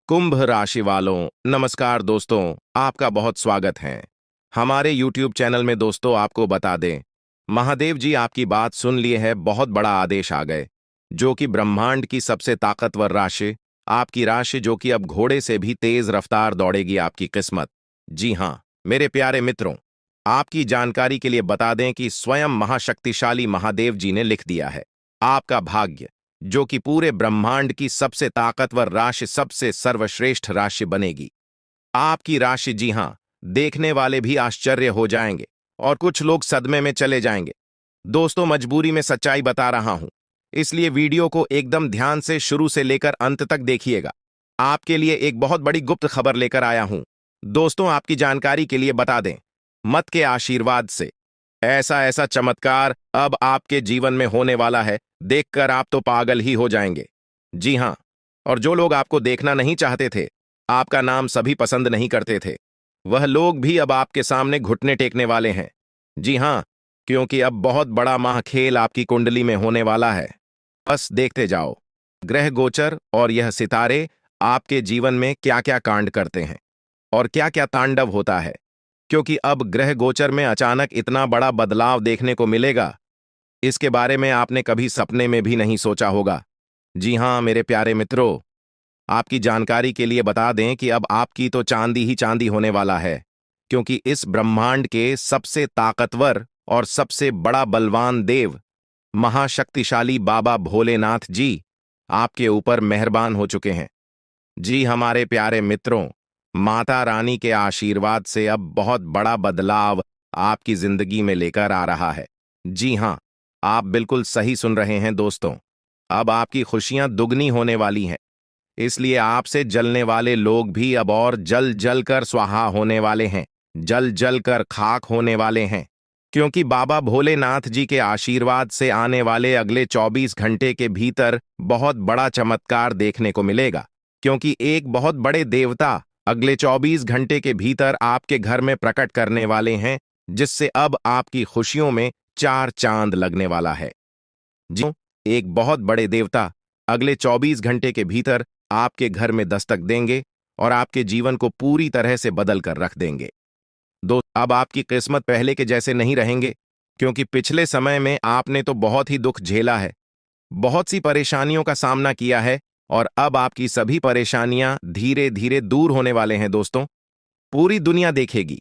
कुंभ राशि वालों, नमस्कार दोस्तों, आपका बहुत स्वागत है हमारे YouTube चैनल में। दोस्तों, आपको बता दें, महादेव जी आपकी बात सुन लिए है। बहुत बड़ा आदेश आ गए, जो कि ब्रह्मांड की सबसे ताकतवर राशि, आपकी राशि, जो कि अब घोड़े से भी तेज रफ्तार दौड़ेगी आपकी किस्मत। जी हाँ, मेरे प्यारे मित्रों, आपकी जानकारी के लिए बता दें कि स्वयं महाशक्तिशाली महादेव जी ने लिख दिया है, आपका भाग्य, जो कि पूरे ब्रह्मांड की सबसे ताकतवर राशि, सबसे सर्वश्रेष्ठ राशि बनेगी। आपकी राशि, जी हां, देखने वाले भी आश्चर्य हो जाएंगे और कुछ लोग सदमे में चले जाएंगे। दोस्तों, मजबूरी में सच्चाई बता रहा हूं, इसलिए वीडियो को एकदम ध्यान से शुरू से लेकर अंत तक देखिएगा। आपके लिए एक बहुत बड़ी गुप्त खबर लेकर आया हूं। दोस्तों, आपकी जानकारी के लिए बता दें, मत के आशीर्वाद से ऐसा ऐसा चमत्कार अब आपके जीवन में होने वाला है, देखकर आप तो पागल ही हो जाएंगे। जी हां, और जो लोग आपको देखना नहीं चाहते थे, आपका नाम सभी पसंद नहीं करते थे, वह लोग भी अब आपके सामने घुटने टेकने वाले हैं। जी हां, क्योंकि अब बहुत बड़ा महाखेल आपकी कुंडली में होने वाला है। बस देखते जाओ, ग्रह गोचर और यह सितारे आपके जीवन में क्या क्या कांड करते हैं और क्या क्या तांडव होता है, क्योंकि अब ग्रह गोचर में अचानक इतना बड़ा बदलाव देखने को मिलेगा, इसके बारे में आपने कभी सपने में भी नहीं सोचा होगा। जी हां, मेरे प्यारे मित्रों, आपकी जानकारी के लिए बता दें कि अब आपकी तो चांदी ही चांदी होने वाला है, क्योंकि इस ब्रह्मांड के सबसे ताकतवर और सबसे बड़ा बलवान देव, महाशक्तिशाली बाबा भोलेनाथ जी आपके ऊपर मेहरबान हो चुके हैं। जी, हमारे प्यारे मित्रों, माता रानी के आशीर्वाद से अब बहुत बड़ा बदलाव आपकी जिंदगी में लेकर आ रहा है। जी हां, आप बिल्कुल सही सुन रहे हैं दोस्तों। अब आपकी खुशियां दुगनी होने वाली हैं, इसलिए आपसे जलने वाले लोग भी अब और जल जल कर स्वाहा होने वाले हैं, जल जल कर खाक होने वाले हैं, क्योंकि बाबा भोलेनाथ जी के आशीर्वाद से आने वाले अगले 24 घंटे के भीतर बहुत बड़ा चमत्कार देखने को मिलेगा, क्योंकि एक बहुत बड़े देवता अगले 24 घंटे के भीतर आपके घर में प्रकट करने वाले हैं, जिससे अब आपकी खुशियों में चार चांद लगने वाला है। जी, एक बहुत बड़े देवता अगले 24 घंटे के भीतर आपके घर में दस्तक देंगे और आपके जीवन को पूरी तरह से बदल कर रख देंगे। अब आपकी किस्मत पहले के जैसे नहीं रहेंगे, क्योंकि पिछले समय में आपने तो बहुत ही दुख झेला है, बहुत सी परेशानियों का सामना किया है, और अब आपकी सभी परेशानियां धीरे धीरे दूर होने वाले हैं दोस्तों। पूरी दुनिया देखेगी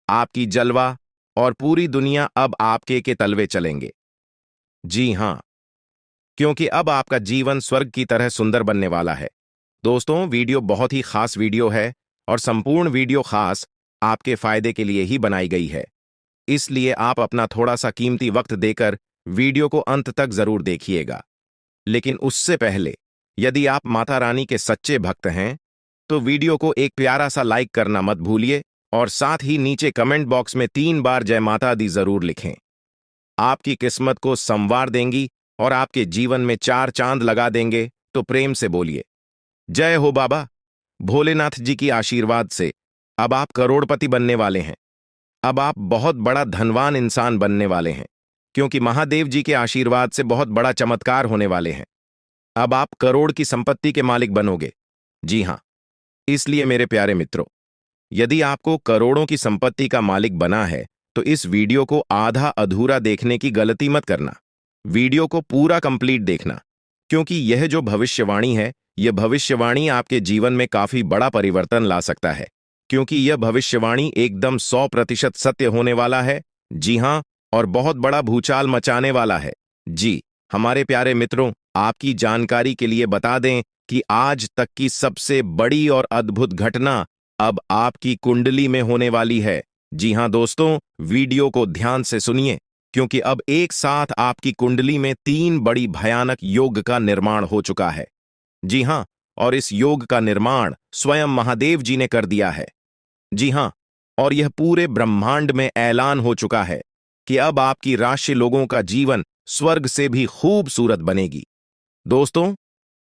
आपकी जलवा, और पूरी दुनिया अब आपके के तलवे चलेंगे। जी हां, क्योंकि अब आपका जीवन स्वर्ग की तरह सुंदर बनने वाला है। दोस्तों, वीडियो बहुत ही खास वीडियो है, और संपूर्ण वीडियो खास आपके फायदे के लिए ही बनाई गई है, इसलिए आप अपना थोड़ा सा कीमती वक्त देकर वीडियो को अंत तक जरूर देखिएगा। लेकिन उससे पहले, यदि आप माता रानी के सच्चे भक्त हैं, तो वीडियो को एक प्यारा सा लाइक करना मत भूलिए, और साथ ही नीचे कमेंट बॉक्स में 3 बार जय माता दी जरूर लिखें। आपकी किस्मत को संवार देंगी और आपके जीवन में चार चांद लगा देंगे, तो प्रेम से बोलिए, जय हो बाबा भोलेनाथ जी की आशीर्वाद से अब आप करोड़पति बनने वाले हैं। अब आप बहुत बड़ा धनवान इंसान बनने वाले हैं, क्योंकि महादेव जी के आशीर्वाद से बहुत बड़ा चमत्कार होने वाले हैं। अब आप करोड़ की संपत्ति के मालिक बनोगे। जी हां, इसलिए मेरे प्यारे मित्रों, यदि आपको करोड़ों की संपत्ति का मालिक बना है, तो इस वीडियो को आधा अधूरा देखने की गलती मत करना। वीडियो को पूरा कंप्लीट देखना, क्योंकि यह जो भविष्यवाणी है, यह भविष्यवाणी आपके जीवन में काफी बड़ा परिवर्तन ला सकता है, क्योंकि यह भविष्यवाणी एकदम 100% सत्य होने वाला है। जी हां, और बहुत बड़ा भूचाल मचाने वाला है। जी, हमारे प्यारे मित्रों, आपकी जानकारी के लिए बता दें कि आज तक की सबसे बड़ी और अद्भुत घटना अब आपकी कुंडली में होने वाली है। जी हां दोस्तों, वीडियो को ध्यान से सुनिए, क्योंकि अब एक साथ आपकी कुंडली में 3 बड़ी भयानक योग का निर्माण हो चुका है। जी हां, और इस योग का निर्माण स्वयं महादेव जी ने कर दिया है। जी हां, और यह पूरे ब्रह्मांड में ऐलान हो चुका है कि अब आपकी राशि लोगों का जीवन स्वर्ग से भी खूबसूरत बनेगी। दोस्तों,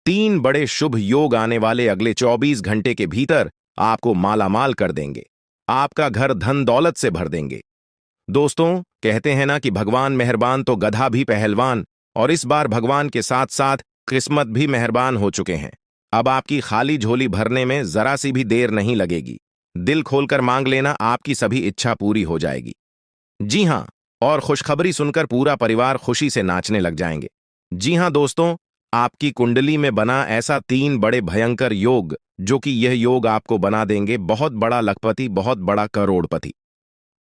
3 बड़े शुभ योग आने वाले अगले 24 घंटे के भीतर आपको मालामाल कर देंगे, आपका घर धन दौलत से भर देंगे। दोस्तों, कहते हैं ना कि भगवान मेहरबान तो गधा भी पहलवान, और इस बार भगवान के साथ साथ किस्मत भी मेहरबान हो चुके हैं। अब आपकी खाली झोली भरने में जरा सी भी देर नहीं लगेगी। दिल खोलकर मांग लेना, आपकी सभी इच्छा पूरी हो जाएगी। जी हाँ, और खुशखबरी सुनकर पूरा परिवार खुशी से नाचने लग जाएंगे। जी हाँ दोस्तों, आपकी कुंडली में बना ऐसा 3 बड़े भयंकर योग, जो कि यह योग आपको बना देंगे बहुत बड़ा लखपति, बहुत बड़ा करोड़पति।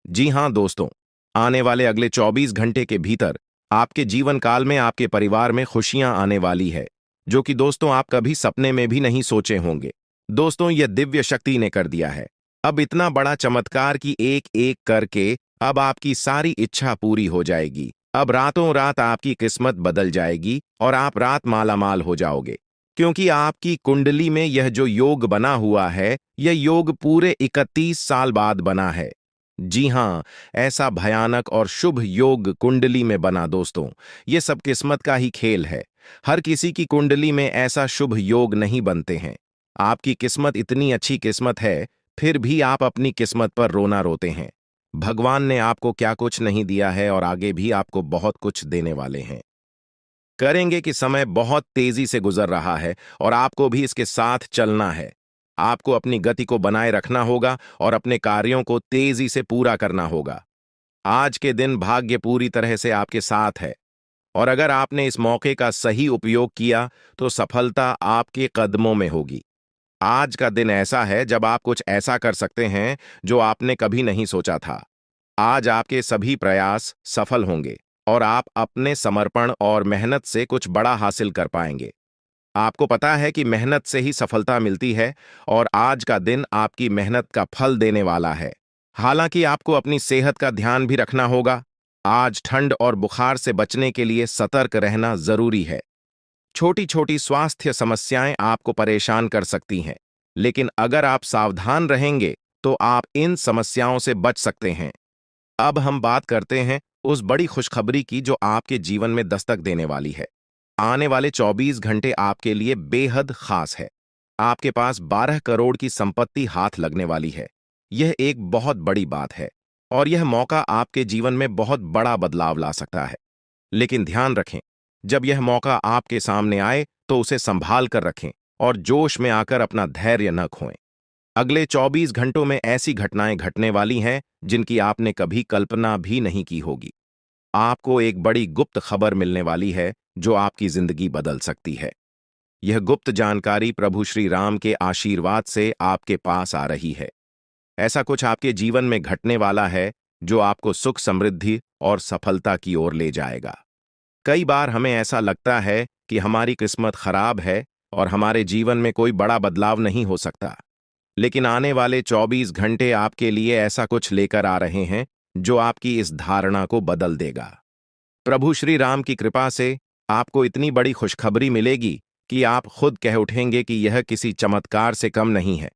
जी हाँ दोस्तों, आने वाले अगले 24 घंटे के भीतर आपके जीवन काल में आपके परिवार में खुशियां आने वाली है, जो कि दोस्तों आप कभी सपने में भी नहीं सोचे होंगे। दोस्तों, यह दिव्य शक्ति ने कर दिया है। अब इतना बड़ा चमत्कार कि एक एक करके अब आपकी सारी इच्छा पूरी हो जाएगी। अब रातों रात आपकी किस्मत बदल जाएगी और आप रात मालामाल हो जाओगे, क्योंकि आपकी कुंडली में यह जो योग बना हुआ है, यह योग पूरे 31 साल बाद बना है। जी हाँ, ऐसा भयानक और शुभ योग कुंडली में बना दोस्तों, ये सब किस्मत का ही खेल है। हर किसी की कुंडली में ऐसा शुभ योग नहीं बनते हैं। आपकी किस्मत इतनी अच्छी किस्मत है, फिर भी आप अपनी किस्मत पर रोना रोते हैं। भगवान ने आपको क्या कुछ नहीं दिया है और आगे भी आपको बहुत कुछ देने वाले हैं। करेंगे कि समय बहुत तेजी से गुजर रहा है और आपको भी इसके साथ चलना है। आपको अपनी गति को बनाए रखना होगा और अपने कार्यों को तेजी से पूरा करना होगा। आज के दिन भाग्य पूरी तरह से आपके साथ है, और अगर आपने इस मौके का सही उपयोग किया तो सफलता आपके कदमों में होगी। आज का दिन ऐसा है जब आप कुछ ऐसा कर सकते हैं जो आपने कभी नहीं सोचा था। आज आपके सभी प्रयास सफल होंगे और आप अपने समर्पण और मेहनत से कुछ बड़ा हासिल कर पाएंगे। आपको पता है कि मेहनत से ही सफलता मिलती है, और आज का दिन आपकी मेहनत का फल देने वाला है। हालांकि आपको अपनी सेहत का ध्यान भी रखना होगा। आज ठंड और बुखार से बचने के लिए सतर्क रहना जरूरी है। छोटी छोटी स्वास्थ्य समस्याएं आपको परेशान कर सकती हैं, लेकिन अगर आप सावधान रहेंगे तो आप इन समस्याओं से बच सकते हैं। अब हम बात करते हैं उस बड़ी खुशखबरी की जो आपके जीवन में दस्तक देने वाली है। आने वाले 24 घंटे आपके लिए बेहद खास है। आपके पास 12 करोड़ की संपत्ति हाथ लगने वाली है। यह एक बहुत बड़ी बात है, और यह मौका आपके जीवन में बहुत बड़ा बदलाव ला सकता है। लेकिन ध्यान रखें, जब यह मौका आपके सामने आए तो उसे संभाल कर रखें और जोश में आकर अपना धैर्य न खोएं। अगले 24 घंटों में ऐसी घटनाएं घटने वाली हैं जिनकी आपने कभी कल्पना भी नहीं की होगी। आपको एक बड़ी गुप्त खबर मिलने वाली है जो आपकी जिंदगी बदल सकती है। यह गुप्त जानकारी प्रभु श्री राम के आशीर्वाद से आपके पास आ रही है। ऐसा कुछ आपके जीवन में घटने वाला है जो आपको सुख, समृद्धि और सफलता की ओर ले जाएगा। कई बार हमें ऐसा लगता है कि हमारी किस्मत खराब है और हमारे जीवन में कोई बड़ा बदलाव नहीं हो सकता, लेकिन आने वाले 24 घंटे आपके लिए ऐसा कुछ लेकर आ रहे हैं जो आपकी इस धारणा को बदल देगा। प्रभु श्री राम की कृपा से आपको इतनी बड़ी खुशखबरी मिलेगी कि आप खुद कह उठेंगे कि यह किसी चमत्कार से कम नहीं है।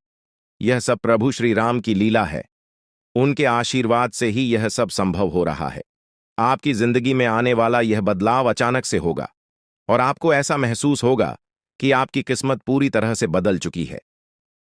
यह सब प्रभु श्री राम की लीला है। उनके आशीर्वाद से ही यह सब संभव हो रहा है। आपकी जिंदगी में आने वाला यह बदलाव अचानक से होगा, और आपको ऐसा महसूस होगा कि आपकी किस्मत पूरी तरह से बदल चुकी है।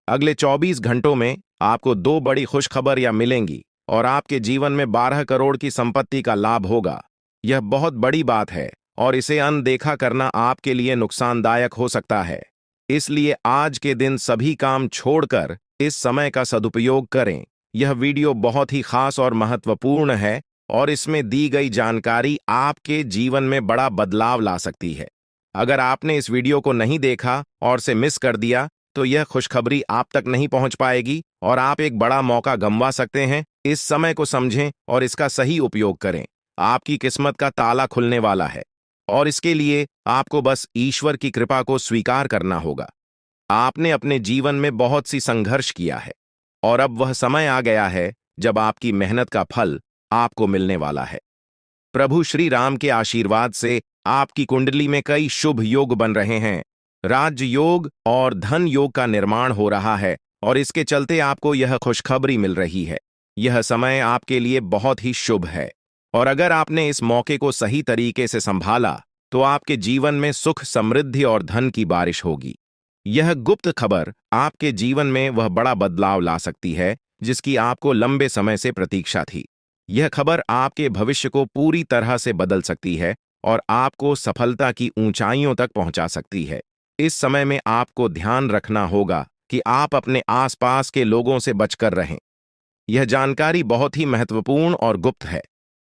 अगले 24 घंटों में आपको 2 बड़ी खुशखबरियां मिलेंगी और आपके जीवन में 12 करोड़ की संपत्ति का लाभ होगा। यह बहुत बड़ी बात है और इसे अनदेखा करना आपके लिए नुकसानदायक हो सकता है। इसलिए आज के दिन सभी काम छोड़कर इस समय का सदुपयोग करें। यह वीडियो बहुत ही खास और महत्वपूर्ण है, और इसमें दी गई जानकारी आपके जीवन में बड़ा बदलाव ला सकती है। अगर आपने इस वीडियो को नहीं देखा और से मिस कर दिया तो यह खुशखबरी आप तक नहीं पहुंच पाएगी और आप एक बड़ा मौका गंवा सकते हैं। इस समय को समझें और इसका सही उपयोग करें। आपकी किस्मत का ताला खुलने वाला है, और इसके लिए आपको बस ईश्वर की कृपा को स्वीकार करना होगा। आपने अपने जीवन में बहुत सी संघर्ष किया है, और अब वह समय आ गया है जब आपकी मेहनत का फल आपको मिलने वाला है। प्रभु श्री राम के आशीर्वाद से आपकी कुंडली में कई शुभ योग बन रहे हैं। राज्य योग और धन योग का निर्माण हो रहा है, और इसके चलते आपको यह खुशखबरी मिल रही है। यह समय आपके लिए बहुत ही शुभ है, और अगर आपने इस मौके को सही तरीके से संभाला तो आपके जीवन में सुख, समृद्धि और धन की बारिश होगी। यह गुप्त खबर आपके जीवन में वह बड़ा बदलाव ला सकती है जिसकी आपको लंबे समय से प्रतीक्षा थी। यह खबर आपके भविष्य को पूरी तरह से बदल सकती है और आपको सफलता की ऊंचाइयों तक पहुंचा सकती है। इस समय में आपको ध्यान रखना होगा कि आप अपने आसपास के लोगों से बचकर रहें। यह जानकारी बहुत ही महत्वपूर्ण और गुप्त है,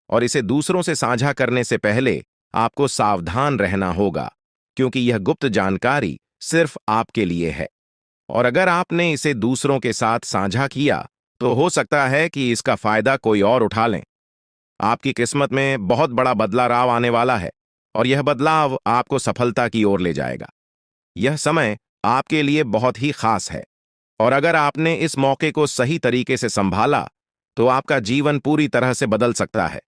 और इसे दूसरों से साझा करने से पहले आपको सावधान रहना होगा, क्योंकि यह गुप्त जानकारी सिर्फ आपके लिए है। और अगर आपने इसे दूसरों के साथ साझा किया, तो हो सकता है कि इसका फायदा कोई और उठा लें। आपकी किस्मत में बहुत बड़ा बदलाव आने वाला है, और यह बदलाव आपको सफलता की ओर ले जाएगा। यह समय आपके लिए बहुत ही खास है, और अगर आपने इस मौके को सही तरीके से संभाला, तो आपका जीवन पूरी तरह से बदल सकता है।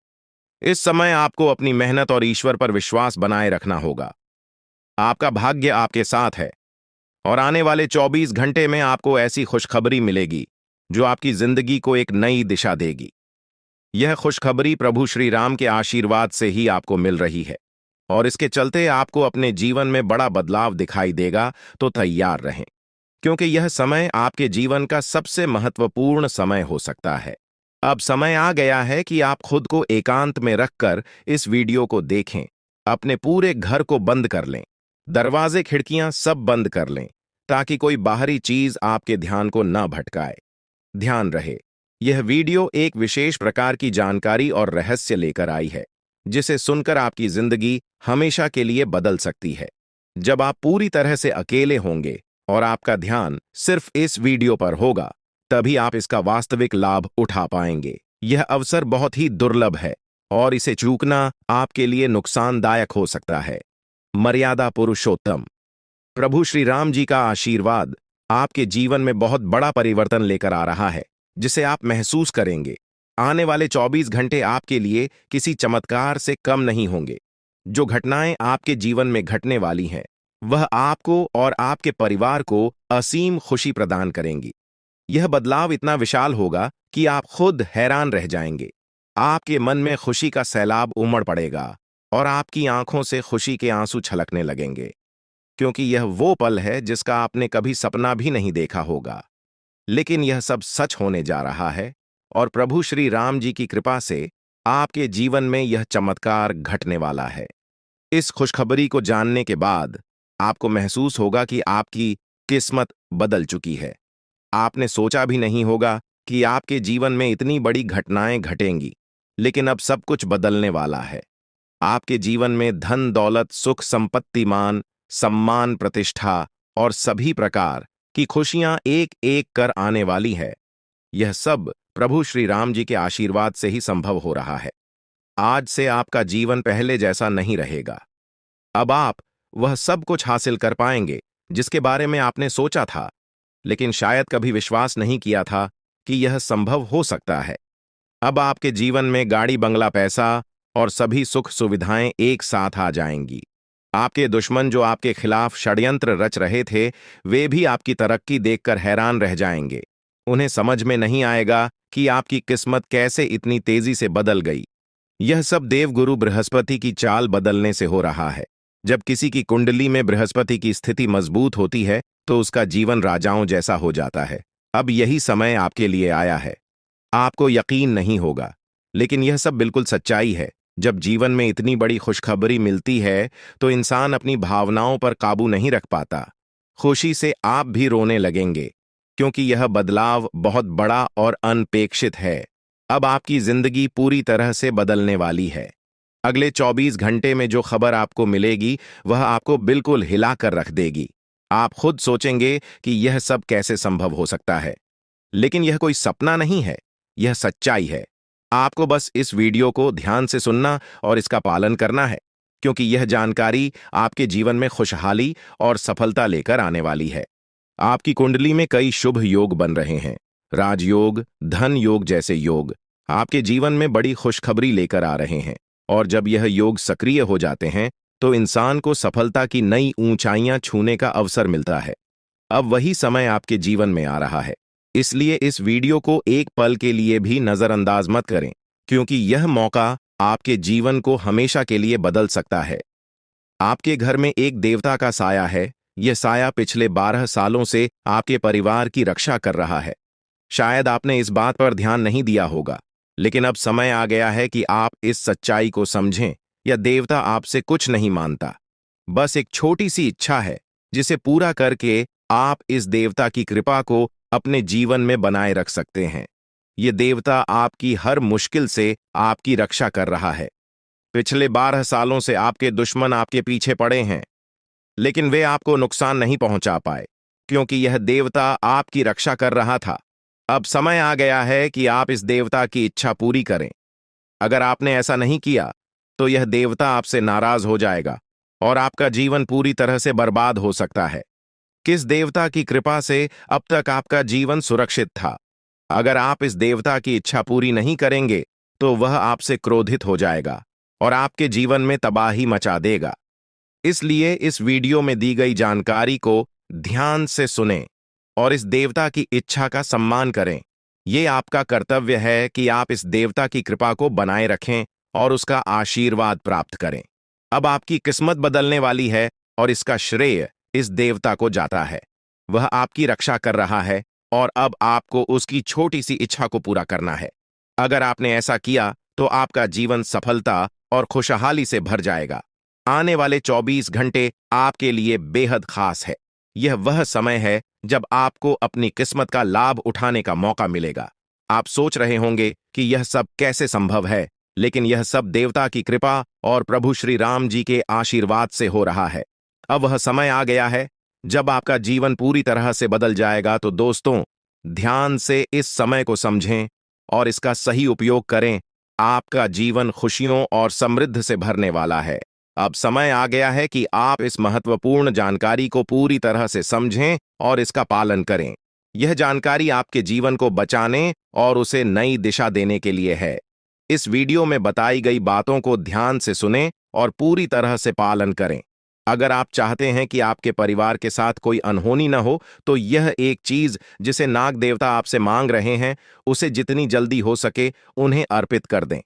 इस समय आपको अपनी मेहनत और ईश्वर पर विश्वास बनाए रखना होगा। आपका भाग्य आपके साथ है, और आने वाले 24 घंटे में आपको ऐसी खुशखबरी मिलेगी जो आपकी जिंदगी को एक नई दिशा देगी। यह खुशखबरी प्रभु श्री राम के आशीर्वाद से ही आपको मिल रही है, और इसके चलते आपको अपने जीवन में बड़ा बदलाव दिखाई देगा। तो तैयार रहें, क्योंकि यह समय आपके जीवन का सबसे महत्वपूर्ण समय हो सकता है। अब समय आ गया है कि आप खुद को एकांत में रखकर इस वीडियो को देखें। अपने पूरे घर को बंद कर लें, दरवाजे खिड़कियां सब बंद कर लें, ताकि कोई बाहरी चीज आपके ध्यान को न भटकाए। ध्यान रहे, यह वीडियो एक विशेष प्रकार की जानकारी और रहस्य लेकर आई है, जिसे सुनकर आपकी जिंदगी हमेशा के लिए बदल सकती है। जब आप पूरी तरह से अकेले होंगे और आपका ध्यान सिर्फ इस वीडियो पर होगा, तभी आप इसका वास्तविक लाभ उठा पाएंगे। यह अवसर बहुत ही दुर्लभ है, और इसे चूकना आपके लिए नुकसानदायक हो सकता है। मर्यादा पुरुषोत्तम प्रभु श्री राम जी का आशीर्वाद आपके जीवन में बहुत बड़ा परिवर्तन लेकर आ रहा है, जिसे आप महसूस करेंगे। आने वाले 24 घंटे आपके लिए किसी चमत्कार से कम नहीं होंगे। जो घटनाएं आपके जीवन में घटने वाली हैं, वह आपको और आपके परिवार को असीम खुशी प्रदान करेंगी। यह बदलाव इतना विशाल होगा कि आप खुद हैरान रह जाएंगे। आपके मन में खुशी का सैलाब उमड़ पड़ेगा, और आपकी आंखों से खुशी के आंसू छलकने लगेंगे, क्योंकि यह वो पल है जिसका आपने कभी सपना भी नहीं देखा होगा। लेकिन यह सब सच होने जा रहा है, और प्रभु श्री राम जी की कृपा से आपके जीवन में यह चमत्कार घटने वाला है। इस खुशखबरी को जानने के बाद आपको महसूस होगा कि आपकी किस्मत बदल चुकी है। आपने सोचा भी नहीं होगा कि आपके जीवन में इतनी बड़ी घटनाएं घटेंगी, लेकिन अब सब कुछ बदलने वाला है। आपके जीवन में धन दौलत सुख संपत्ति मान सम्मान प्रतिष्ठा और सभी प्रकार की खुशियां एक एक कर आने वाली है। यह सब प्रभु श्री राम जी के आशीर्वाद से ही संभव हो रहा है। आज से आपका जीवन पहले जैसा नहीं रहेगा। अब आप वह सब कुछ हासिल कर पाएंगे जिसके बारे में आपने सोचा था, लेकिन शायद कभी विश्वास नहीं किया था कि यह संभव हो सकता है। अब आपके जीवन में गाड़ी बंगला पैसा और सभी सुख सुविधाएं एक साथ आ जाएंगी। आपके दुश्मन जो आपके खिलाफ षड्यंत्र रच रहे थे, वे भी आपकी तरक्की देखकर हैरान रह जाएंगे। उन्हें समझ में नहीं आएगा कि आपकी किस्मत कैसे इतनी तेजी से बदल गई। यह सब देवगुरु बृहस्पति की चाल बदलने से हो रहा है। जब किसी की कुंडली में बृहस्पति की स्थिति मजबूत होती है, तो उसका जीवन राजाओं जैसा हो जाता है। अब यही समय आपके लिए आया है। आपको यकीन नहीं होगा, लेकिन यह सब बिल्कुल सच्चाई है। जब जीवन में इतनी बड़ी खुशखबरी मिलती है, तो इंसान अपनी भावनाओं पर काबू नहीं रख पाता। खुशी से आप भी रोने लगेंगे, क्योंकि यह बदलाव बहुत बड़ा और अनपेक्षित है। अब आपकी जिंदगी पूरी तरह से बदलने वाली है। अगले 24 घंटे में जो खबर आपको मिलेगी, वह आपको बिल्कुल हिला कर रख देगी। आप खुद सोचेंगे कि यह सब कैसे संभव हो सकता है, लेकिन यह कोई सपना नहीं है, यह सच्चाई है। आपको बस इस वीडियो को ध्यान से सुनना और इसका पालन करना है, क्योंकि यह जानकारी आपके जीवन में खुशहाली और सफलता लेकर आने वाली है। आपकी कुंडली में कई शुभ योग बन रहे हैं। राजयोग, धन योग जैसे योग आपके जीवन में बड़ी खुशखबरी लेकर आ रहे हैं, और जब यह योग सक्रिय हो जाते हैं, तो इंसान को सफलता की नई ऊंचाइयां छूने का अवसर मिलता है। अब वही समय आपके जीवन में आ रहा है, इसलिए इस वीडियो को एक पल के लिए भी नजरअंदाज मत करें, क्योंकि यह मौका आपके जीवन को हमेशा के लिए बदल सकता है। आपके घर में एक देवता का साया है। यह साया पिछले 12 सालों से आपके परिवार की रक्षा कर रहा है। शायद आपने इस बात पर ध्यान नहीं दिया होगा, लेकिन अब समय आ गया है कि आप इस सच्चाई को समझें। यह देवता आपसे कुछ नहीं मानता, बस एक छोटी सी इच्छा है जिसे पूरा करके आप इस देवता की कृपा को अपने जीवन में बनाए रख सकते हैं। ये देवता आपकी हर मुश्किल से आपकी रक्षा कर रहा है। पिछले 12 सालों से आपके दुश्मन आपके पीछे पड़े हैं, लेकिन वे आपको नुकसान नहीं पहुंचा पाए, क्योंकि यह देवता आपकी रक्षा कर रहा था। अब समय आ गया है कि आप इस देवता की इच्छा पूरी करें। अगर आपने ऐसा नहीं किया, तो यह देवता आपसे नाराज हो जाएगा और आपका जीवन पूरी तरह से बर्बाद हो सकता है। किस देवता की कृपा से अब तक आपका जीवन सुरक्षित था? अगर आप इस देवता की इच्छा पूरी नहीं करेंगे, तो वह आपसे क्रोधित हो जाएगा और आपके जीवन में तबाही मचा देगा। इसलिए इस वीडियो में दी गई जानकारी को ध्यान से सुनें और इस देवता की इच्छा का सम्मान करें। ये आपका कर्तव्य है कि आप इस देवता की कृपा को बनाए रखें और उसका आशीर्वाद प्राप्त करें। अब आपकी किस्मत बदलने वाली है और इसका श्रेय इस देवता को जाता है। वह आपकी रक्षा कर रहा है और अब आपको उसकी छोटी सी इच्छा को पूरा करना है। अगर आपने ऐसा किया, तो आपका जीवन सफलता और खुशहाली से भर जाएगा। आने वाले 24 घंटे आपके लिए बेहद खास है। यह वह समय है जब आपको अपनी किस्मत का लाभ उठाने का मौका मिलेगा। आप सोच रहे होंगे कि यह सब कैसे संभव है, लेकिन यह सब देवता की कृपा और प्रभु श्री राम जी के आशीर्वाद से हो रहा है। अब वह समय आ गया है जब आपका जीवन पूरी तरह से बदल जाएगा। तो दोस्तों, ध्यान से इस समय को समझें और इसका सही उपयोग करें। आपका जीवन खुशियों और समृद्धि से भरने वाला है। अब समय आ गया है कि आप इस महत्वपूर्ण जानकारी को पूरी तरह से समझें और इसका पालन करें। यह जानकारी आपके जीवन को बचाने और उसे नई दिशा देने के लिए है। इस वीडियो में बताई गई बातों को ध्यान से सुनें और पूरी तरह से पालन करें। अगर आप चाहते हैं कि आपके परिवार के साथ कोई अनहोनी न हो, तो यह एक चीज जिसे नाग देवता आपसे मांग रहे हैं, उसे जितनी जल्दी हो सके उन्हें अर्पित कर दें,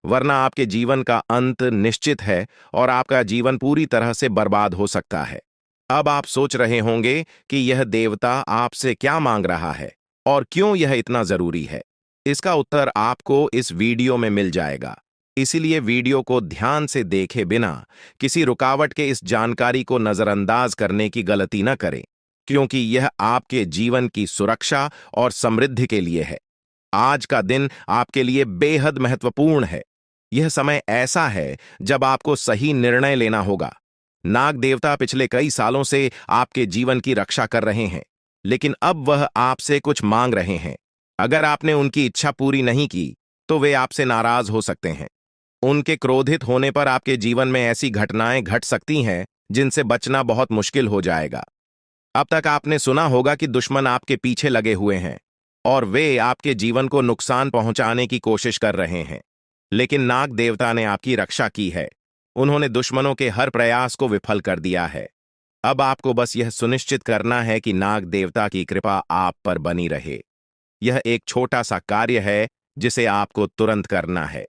वरना आपके जीवन का अंत निश्चित है और आपका जीवन पूरी तरह से बर्बाद हो सकता है। अब आप सोच रहे होंगे कि यह देवता आपसे क्या मांग रहा है और क्यों यह इतना जरूरी है। इसका उत्तर आपको इस वीडियो में मिल जाएगा। इसीलिए वीडियो को ध्यान से देखे बिना किसी रुकावट के इस जानकारी को नजरअंदाज करने की गलती न करें, क्योंकि यह आपके जीवन की सुरक्षा और समृद्धि के लिए है। आज का दिन आपके लिए बेहद महत्वपूर्ण है। यह समय ऐसा है जब आपको सही निर्णय लेना होगा। नाग देवता पिछले कई सालों से आपके जीवन की रक्षा कर रहे हैं, लेकिन अब वह आपसे कुछ मांग रहे हैं। अगर आपने उनकी इच्छा पूरी नहीं की, तो वे आपसे नाराज हो सकते हैं। उनके क्रोधित होने पर आपके जीवन में ऐसी घटनाएं घट सकती हैं जिनसे बचना बहुत मुश्किल हो जाएगा। अब तक आपने सुना होगा कि दुश्मन आपके पीछे लगे हुए हैं और वे आपके जीवन को नुकसान पहुंचाने की कोशिश कर रहे हैं, लेकिन नाग देवता ने आपकी रक्षा की है। उन्होंने दुश्मनों के हर प्रयास को विफल कर दिया है। अब आपको बस यह सुनिश्चित करना है कि नाग देवता की कृपा आप पर बनी रहे। यह एक छोटा सा कार्य है जिसे आपको तुरंत करना है।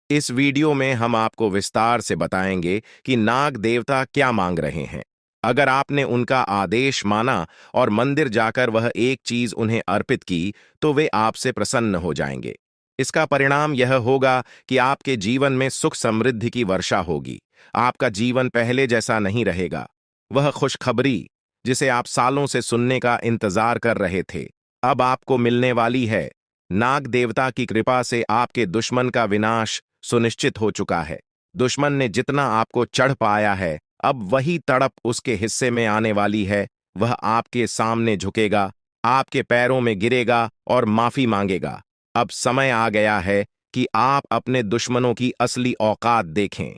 इस वीडियो में हम आपको विस्तार से बताएंगे कि नाग देवता क्या मांग रहे हैं। अगर आपने उनका आदेश माना और मंदिर जाकर वह एक चीज उन्हें अर्पित की, तो वे आपसे प्रसन्न हो जाएंगे। इसका परिणाम यह होगा कि आपके जीवन में सुख समृद्धि की वर्षा होगी। आपका जीवन पहले जैसा नहीं रहेगा। वह खुशखबरी जिसे आप सालों से सुनने का इंतजार कर रहे थे, अब आपको मिलने वाली है। नाग देवता की कृपा से आपके दुश्मन का विनाश सुनिश्चित हो चुका है। दुश्मन ने जितना आपको चढ़ पाया है, अब वही तड़प उसके हिस्से में आने वाली है। वह आपके सामने झुकेगा, आपके पैरों में गिरेगा और माफी मांगेगा। अब समय आ गया है कि आप अपने दुश्मनों की असली औकात देखें।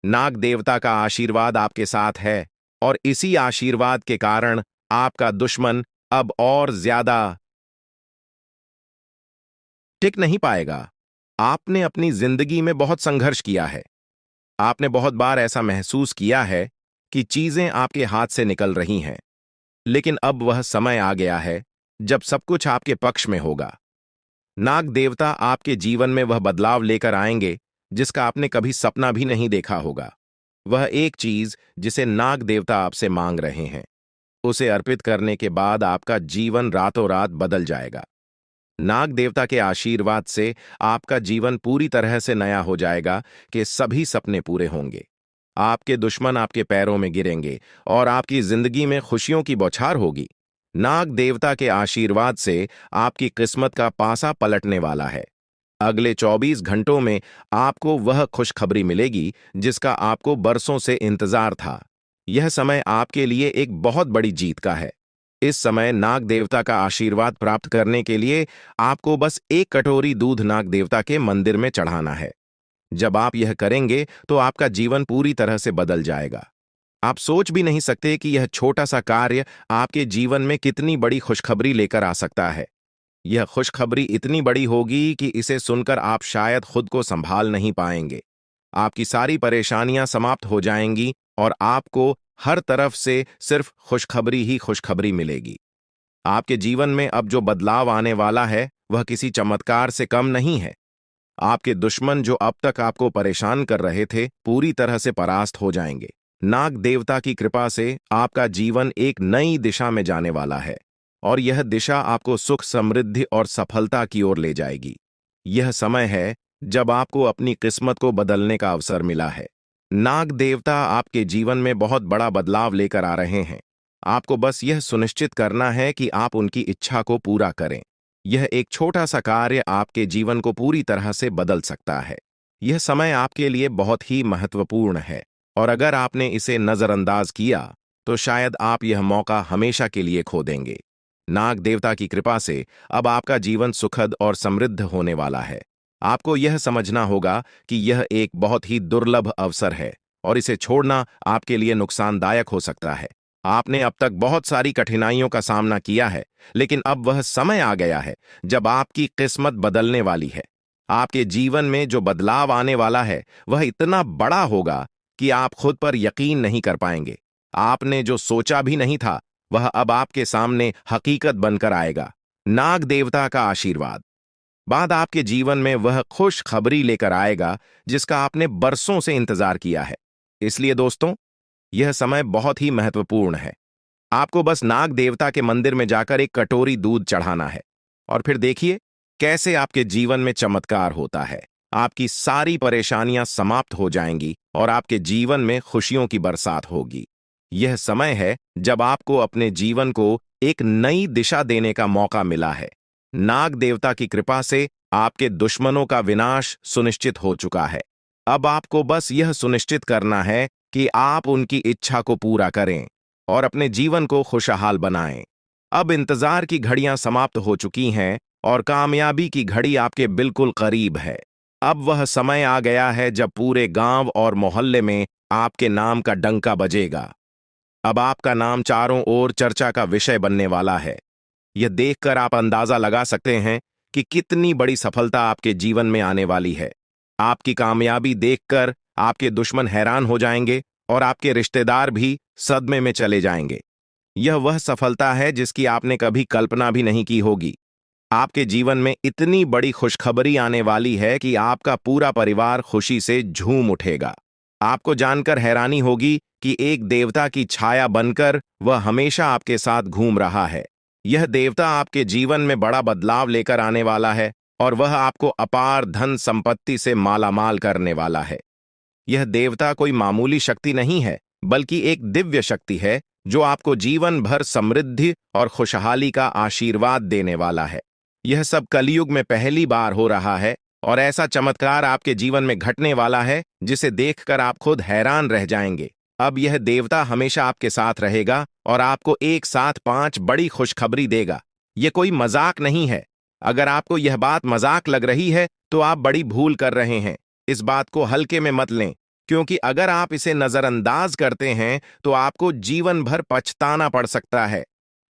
नाग देवता का आशीर्वाद आपके साथ है और इसी आशीर्वाद के कारण आपका दुश्मन अब और ज्यादा टिक नहीं पाएगा। आपने अपनी जिंदगी में बहुत संघर्ष किया है। आपने बहुत बार ऐसा महसूस किया है कि चीजें आपके हाथ से निकल रही हैं, लेकिन अब वह समय आ गया है जब सब कुछ आपके पक्ष में होगा। नाग देवता आपके जीवन में वह बदलाव लेकर आएंगे जिसका आपने कभी सपना भी नहीं देखा होगा। वह एक चीज जिसे नाग देवता आपसे मांग रहे हैं, उसे अर्पित करने के बाद आपका जीवन रातों रात बदल जाएगा। नाग देवता के आशीर्वाद से आपका जीवन पूरी तरह से नया हो जाएगा कि सभी सपने पूरे होंगे। आपके दुश्मन आपके पैरों में गिरेंगे और आपकी जिंदगी में खुशियों की बौछार होगी। नाग देवता के आशीर्वाद से आपकी किस्मत का पासा पलटने वाला है। अगले 24 घंटों में आपको वह खुशखबरी मिलेगी जिसका आपको बरसों से इंतजार था। यह समय आपके लिए एक बहुत बड़ी जीत का है। इस समय नाग देवता का आशीर्वाद प्राप्त करने के लिए आपको बस एक कटोरी दूध नाग देवता के मंदिर में चढ़ाना है। जब आप यह करेंगे तो आपका जीवन पूरी तरह से बदल जाएगा। आप सोच भी नहीं सकते कि यह छोटा सा कार्य आपके जीवन में कितनी बड़ी खुशखबरी लेकर आ सकता है। यह खुशखबरी इतनी बड़ी होगी कि इसे सुनकर आप शायद खुद को संभाल नहीं पाएंगे। आपकी सारी परेशानियां समाप्त हो जाएंगी और आपको हर तरफ से सिर्फ खुशखबरी ही खुशखबरी मिलेगी। आपके जीवन में अब जो बदलाव आने वाला है वह किसी चमत्कार से कम नहीं है। आपके दुश्मन जो अब तक आपको परेशान कर रहे थे पूरी तरह से परास्त हो जाएंगे। नाग देवता की कृपा से आपका जीवन एक नई दिशा में जाने वाला है और यह दिशा आपको सुख, समृद्धि और सफलता की ओर ले जाएगी। यह समय है जब आपको अपनी किस्मत को बदलने का अवसर मिला है। नाग देवता आपके जीवन में बहुत बड़ा बदलाव लेकर आ रहे हैं। आपको बस यह सुनिश्चित करना है कि आप उनकी इच्छा को पूरा करें। यह एक छोटा सा कार्य आपके जीवन को पूरी तरह से बदल सकता है। यह समय आपके लिए बहुत ही महत्वपूर्ण है और अगर आपने इसे नजरअंदाज किया तो शायद आप यह मौका हमेशा के लिए खो देंगे। नाग देवता की कृपा से अब आपका जीवन सुखद और समृद्ध होने वाला है। आपको यह समझना होगा कि यह एक बहुत ही दुर्लभ अवसर है और इसे छोड़ना आपके लिए नुकसानदायक हो सकता है। आपने अब तक बहुत सारी कठिनाइयों का सामना किया है, लेकिन अब वह समय आ गया है जब आपकी किस्मत बदलने वाली है। आपके जीवन में जो बदलाव आने वाला है वह इतना बड़ा होगा कि आप खुद पर यकीन नहीं कर पाएंगे। आपने जो सोचा भी नहीं था वह अब आपके सामने हकीकत बनकर आएगा। नाग देवता का आशीर्वाद बाद आपके जीवन में वह खुश खबरी लेकर आएगा जिसका आपने बरसों से इंतजार किया है। इसलिए दोस्तों, यह समय बहुत ही महत्वपूर्ण है। आपको बस नाग देवता के मंदिर में जाकर एक कटोरी दूध चढ़ाना है और फिर देखिए कैसे आपके जीवन में चमत्कार होता है। आपकी सारी परेशानियां समाप्त हो जाएंगी और आपके जीवन में खुशियों की बरसात होगी। यह समय है जब आपको अपने जीवन को एक नई दिशा देने का मौका मिला है। नाग देवता की कृपा से आपके दुश्मनों का विनाश सुनिश्चित हो चुका है। अब आपको बस यह सुनिश्चित करना है कि आप उनकी इच्छा को पूरा करें और अपने जीवन को खुशहाल बनाएं। अब इंतजार की घड़ियां समाप्त हो चुकी हैं और कामयाबी की घड़ी आपके बिल्कुल करीब है। अब वह समय आ गया है जब पूरे गांव और मोहल्ले में आपके नाम का डंका बजेगा। अब आपका नाम चारों ओर चर्चा का विषय बनने वाला है। यह देखकर आप अंदाजा लगा सकते हैं कि कितनी बड़ी सफलता आपके जीवन में आने वाली है। आपकी कामयाबी देखकर आपके दुश्मन हैरान हो जाएंगे और आपके रिश्तेदार भी सदमे में चले जाएंगे। यह वह सफलता है जिसकी आपने कभी कल्पना भी नहीं की होगी। आपके जीवन में इतनी बड़ी खुशखबरी आने वाली है कि आपका पूरा परिवार खुशी से झूम उठेगा। आपको जानकर हैरानी होगी कि एक देवता की छाया बनकर वह हमेशा आपके साथ घूम रहा है। यह देवता आपके जीवन में बड़ा बदलाव लेकर आने वाला है और वह आपको अपार धन संपत्ति से मालामाल करने वाला है। यह देवता कोई मामूली शक्ति नहीं है, बल्कि एक दिव्य शक्ति है जो आपको जीवन भर समृद्धि और खुशहाली का आशीर्वाद देने वाला है। यह सब कलयुग में पहली बार हो रहा है और ऐसा चमत्कार आपके जीवन में घटने वाला है जिसे देखकर आप खुद हैरान रह जाएंगे। अब यह देवता हमेशा आपके साथ रहेगा और आपको एक साथ 5 बड़ी खुशखबरी देगा। यह कोई मजाक नहीं है। अगर आपको यह बात मजाक लग रही है तो आप बड़ी भूल कर रहे हैं। इस बात को हल्के में मत लें, क्योंकि अगर आप इसे नजरअंदाज करते हैं तो आपको जीवन भर पछताना पड़ सकता है।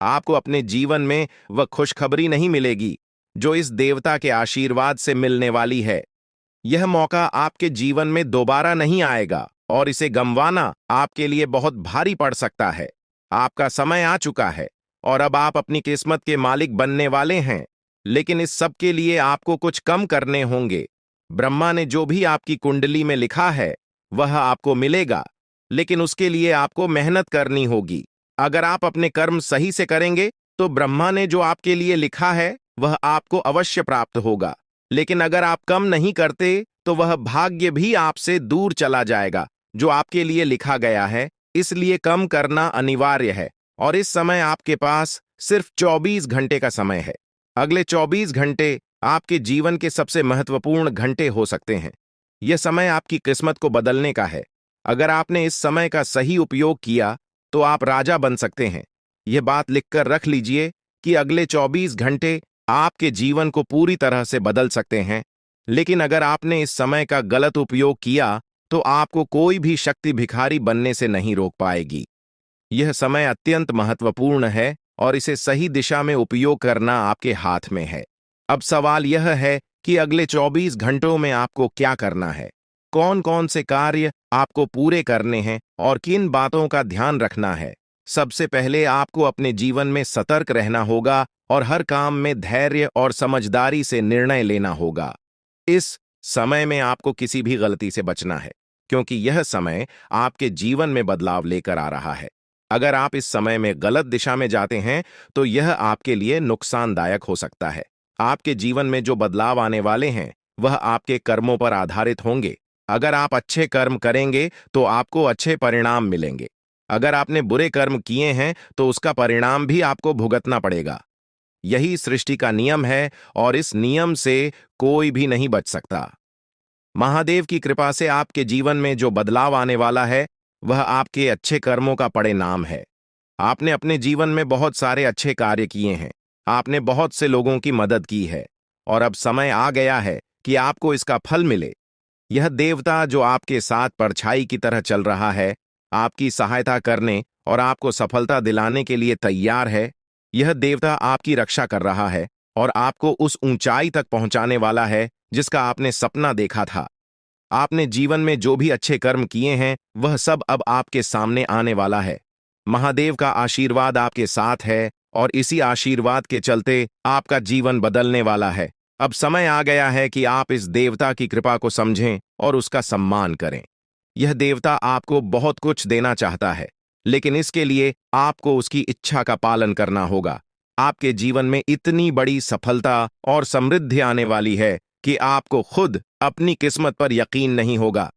आपको अपने जीवन में वह खुशखबरी नहीं मिलेगी जो इस देवता के आशीर्वाद से मिलने वाली है। यह मौका आपके जीवन में दोबारा नहीं आएगा और इसे गंवाना आपके लिए बहुत भारी पड़ सकता है। आपका समय आ चुका है और अब आप अपनी किस्मत के मालिक बनने वाले हैं, लेकिन इस सब के लिए आपको कुछ कम करने होंगे। ब्रह्मा ने जो भी आपकी कुंडली में लिखा है वह आपको मिलेगा, लेकिन उसके लिए आपको मेहनत करनी होगी। अगर आप अपने कर्म सही से करेंगे तो ब्रह्मा ने जो आपके लिए लिखा है वह आपको अवश्य प्राप्त होगा, लेकिन अगर आप कम नहीं करते तो वह भाग्य भी आपसे दूर चला जाएगा। जो आपके लिए लिखा गया है, इसलिए कम करना अनिवार्य है और इस समय आपके पास सिर्फ 24 घंटे का समय है। अगले 24 घंटे आपके जीवन के सबसे महत्वपूर्ण घंटे हो सकते हैं। यह समय आपकी किस्मत को बदलने का है। अगर आपने इस समय का सही उपयोग किया तो आप राजा बन सकते हैं। यह बात लिखकर रख लीजिए कि अगले 24 घंटे आपके जीवन को पूरी तरह से बदल सकते हैं। लेकिन अगर आपने इस समय का गलत उपयोग किया तो आपको कोई भी शक्ति भिखारी बनने से नहीं रोक पाएगी। यह समय अत्यंत महत्वपूर्ण है और इसे सही दिशा में उपयोग करना आपके हाथ में है। अब सवाल यह है कि अगले 24 घंटों में आपको क्या करना है, कौन कौन से कार्य आपको पूरे करने हैं और किन बातों का ध्यान रखना है। सबसे पहले आपको अपने जीवन में सतर्क रहना होगा और हर काम में धैर्य और समझदारी से निर्णय लेना होगा। इस समय में आपको किसी भी गलती से बचना है, क्योंकि यह समय आपके जीवन में बदलाव लेकर आ रहा है। अगर आप इस समय में गलत दिशा में जाते हैं तो यह आपके लिए नुकसानदायक हो सकता है। आपके जीवन में जो बदलाव आने वाले हैं वह आपके कर्मों पर आधारित होंगे। अगर आप अच्छे कर्म करेंगे तो आपको अच्छे परिणाम मिलेंगे। अगर आपने बुरे कर्म किए हैं तो उसका परिणाम भी आपको भुगतना पड़ेगा। यही सृष्टि का नियम है और इस नियम से कोई भी नहीं बच सकता। महादेव की कृपा से आपके जीवन में जो बदलाव आने वाला है वह आपके अच्छे कर्मों का परिणाम है। आपने अपने जीवन में बहुत सारे अच्छे कार्य किए हैं, आपने बहुत से लोगों की मदद की है और अब समय आ गया है कि आपको इसका फल मिले। यह देवता जो आपके साथ परछाई की तरह चल रहा है, आपकी सहायता करने और आपको सफलता दिलाने के लिए तैयार है। यह देवता आपकी रक्षा कर रहा है और आपको उस ऊंचाई तक पहुंचाने वाला है जिसका आपने सपना देखा था। आपने जीवन में जो भी अच्छे कर्म किए हैं वह सब अब आपके सामने आने वाला है। महादेव का आशीर्वाद आपके साथ है और इसी आशीर्वाद के चलते आपका जीवन बदलने वाला है। अब समय आ गया है कि आप इस देवता की कृपा को समझें और उसका सम्मान करें। यह देवता आपको बहुत कुछ देना चाहता है, लेकिन इसके लिए आपको उसकी इच्छा का पालन करना होगा। आपके जीवन में इतनी बड़ी सफलता और समृद्धि आने वाली है कि आपको खुद अपनी किस्मत पर यकीन नहीं होगा।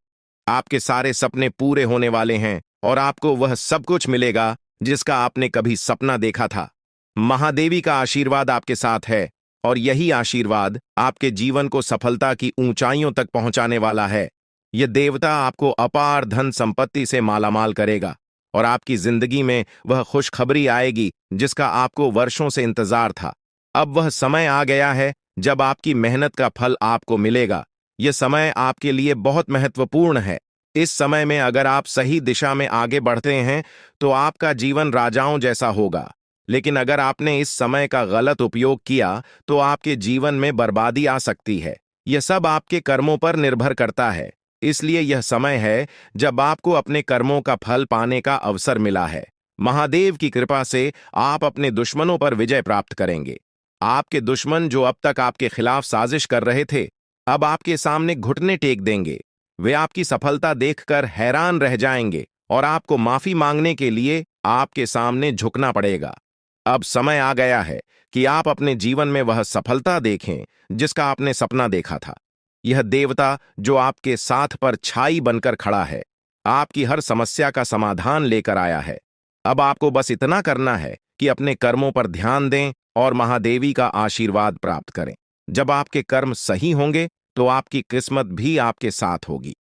आपके सारे सपने पूरे होने वाले हैं और आपको वह सब कुछ मिलेगा जिसका आपने कभी सपना देखा था। महादेवी का आशीर्वाद आपके साथ है और यही आशीर्वाद आपके जीवन को सफलता की ऊंचाइयों तक पहुंचाने वाला है। यह देवता आपको अपार धन संपत्ति से मालामाल करेगा और आपकी जिंदगी में वह खुशखबरी आएगी जिसका आपको वर्षों से इंतजार था। अब वह समय आ गया है जब आपकी मेहनत का फल आपको मिलेगा। यह समय आपके लिए बहुत महत्वपूर्ण है। इस समय में अगर आप सही दिशा में आगे बढ़ते हैं तो आपका जीवन राजाओं जैसा होगा, लेकिन अगर आपने इस समय का गलत उपयोग किया तो आपके जीवन में बर्बादी आ सकती है। यह सब आपके कर्मों पर निर्भर करता है, इसलिए यह समय है जब आपको अपने कर्मों का फल पाने का अवसर मिला है। महादेव की कृपा से आप अपने दुश्मनों पर विजय प्राप्त करेंगे। आपके दुश्मन जो अब तक आपके खिलाफ साजिश कर रहे थे, अब आपके सामने घुटने टेक देंगे। वे आपकी सफलता देखकर हैरान रह जाएंगे और आपको माफी मांगने के लिए आपके सामने झुकना पड़ेगा। अब समय आ गया है कि आप अपने जीवन में वह सफलता देखें जिसका आपने सपना देखा था। यह देवता जो आपके साथ पर छाई बनकर खड़ा है, आपकी हर समस्या का समाधान लेकर आया है। अब आपको बस इतना करना है कि अपने कर्मों पर ध्यान दें और महादेवी का आशीर्वाद प्राप्त करें। जब आपके कर्म सही होंगे तो आपकी किस्मत भी आपके साथ होगी।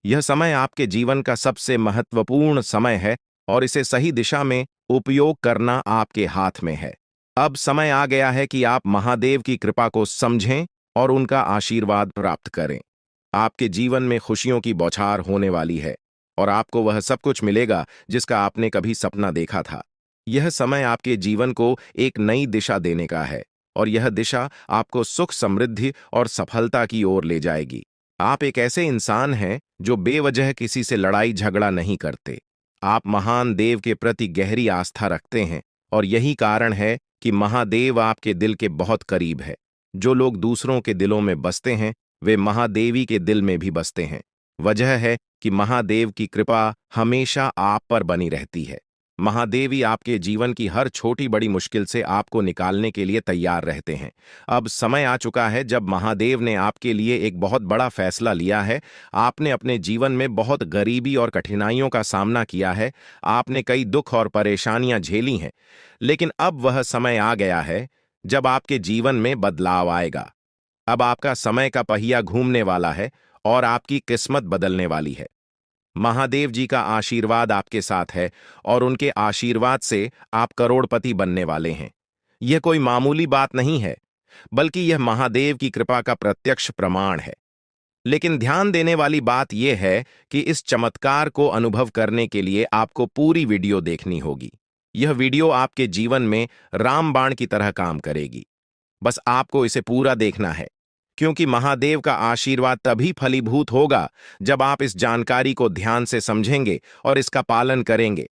यह समय आपके जीवन का सबसे महत्वपूर्ण समय है और इसे सही दिशा में उपयोग करना आपके हाथ में है। अब समय आ गया है कि आप महादेव की कृपा को समझें और उनका आशीर्वाद प्राप्त करें। आपके जीवन में खुशियों की बौछार होने वाली है और आपको वह सब कुछ मिलेगा जिसका आपने कभी सपना देखा था। यह समय आपके जीवन को एक नई दिशा देने का है और यह दिशा आपको सुख, समृद्धि और सफलता की ओर ले जाएगी। आप एक ऐसे इंसान हैं जो बेवजह किसी से लड़ाई झगड़ा नहीं करते। आप महान देव के प्रति गहरी आस्था रखते हैं और यही कारण है कि महादेव आपके दिल के बहुत करीब है। जो लोग दूसरों के दिलों में बसते हैं वे महादेवी के दिल में भी बसते हैं। वजह है कि महादेव की कृपा हमेशा आप पर बनी रहती है। महादेवी आपके जीवन की हर छोटी बड़ी मुश्किल से आपको निकालने के लिए तैयार रहते हैं। अब समय आ चुका है जब महादेव ने आपके लिए एक बहुत बड़ा फैसला लिया है। आपने अपने जीवन में बहुत गरीबी और कठिनाइयों का सामना किया है। आपने कई दुख और परेशानियां झेली हैं। लेकिन अब वह समय आ गया है जब आपके जीवन में बदलाव आएगा। अब आपका समय का पहिया घूमने वाला है और आपकी किस्मत बदलने वाली है। महादेव जी का आशीर्वाद आपके साथ है और उनके आशीर्वाद से आप करोड़पति बनने वाले हैं। यह कोई मामूली बात नहीं है, बल्कि यह महादेव की कृपा का प्रत्यक्ष प्रमाण है। लेकिन ध्यान देने वाली बात यह है कि इस चमत्कार को अनुभव करने के लिए आपको पूरी वीडियो देखनी होगी। यह वीडियो आपके जीवन में रामबाण की तरह काम करेगी। बस आपको इसे पूरा देखना है, क्योंकि महादेव का आशीर्वाद तभी फलीभूत होगा जब आप इस जानकारी को ध्यान से समझेंगे और इसका पालन करेंगे।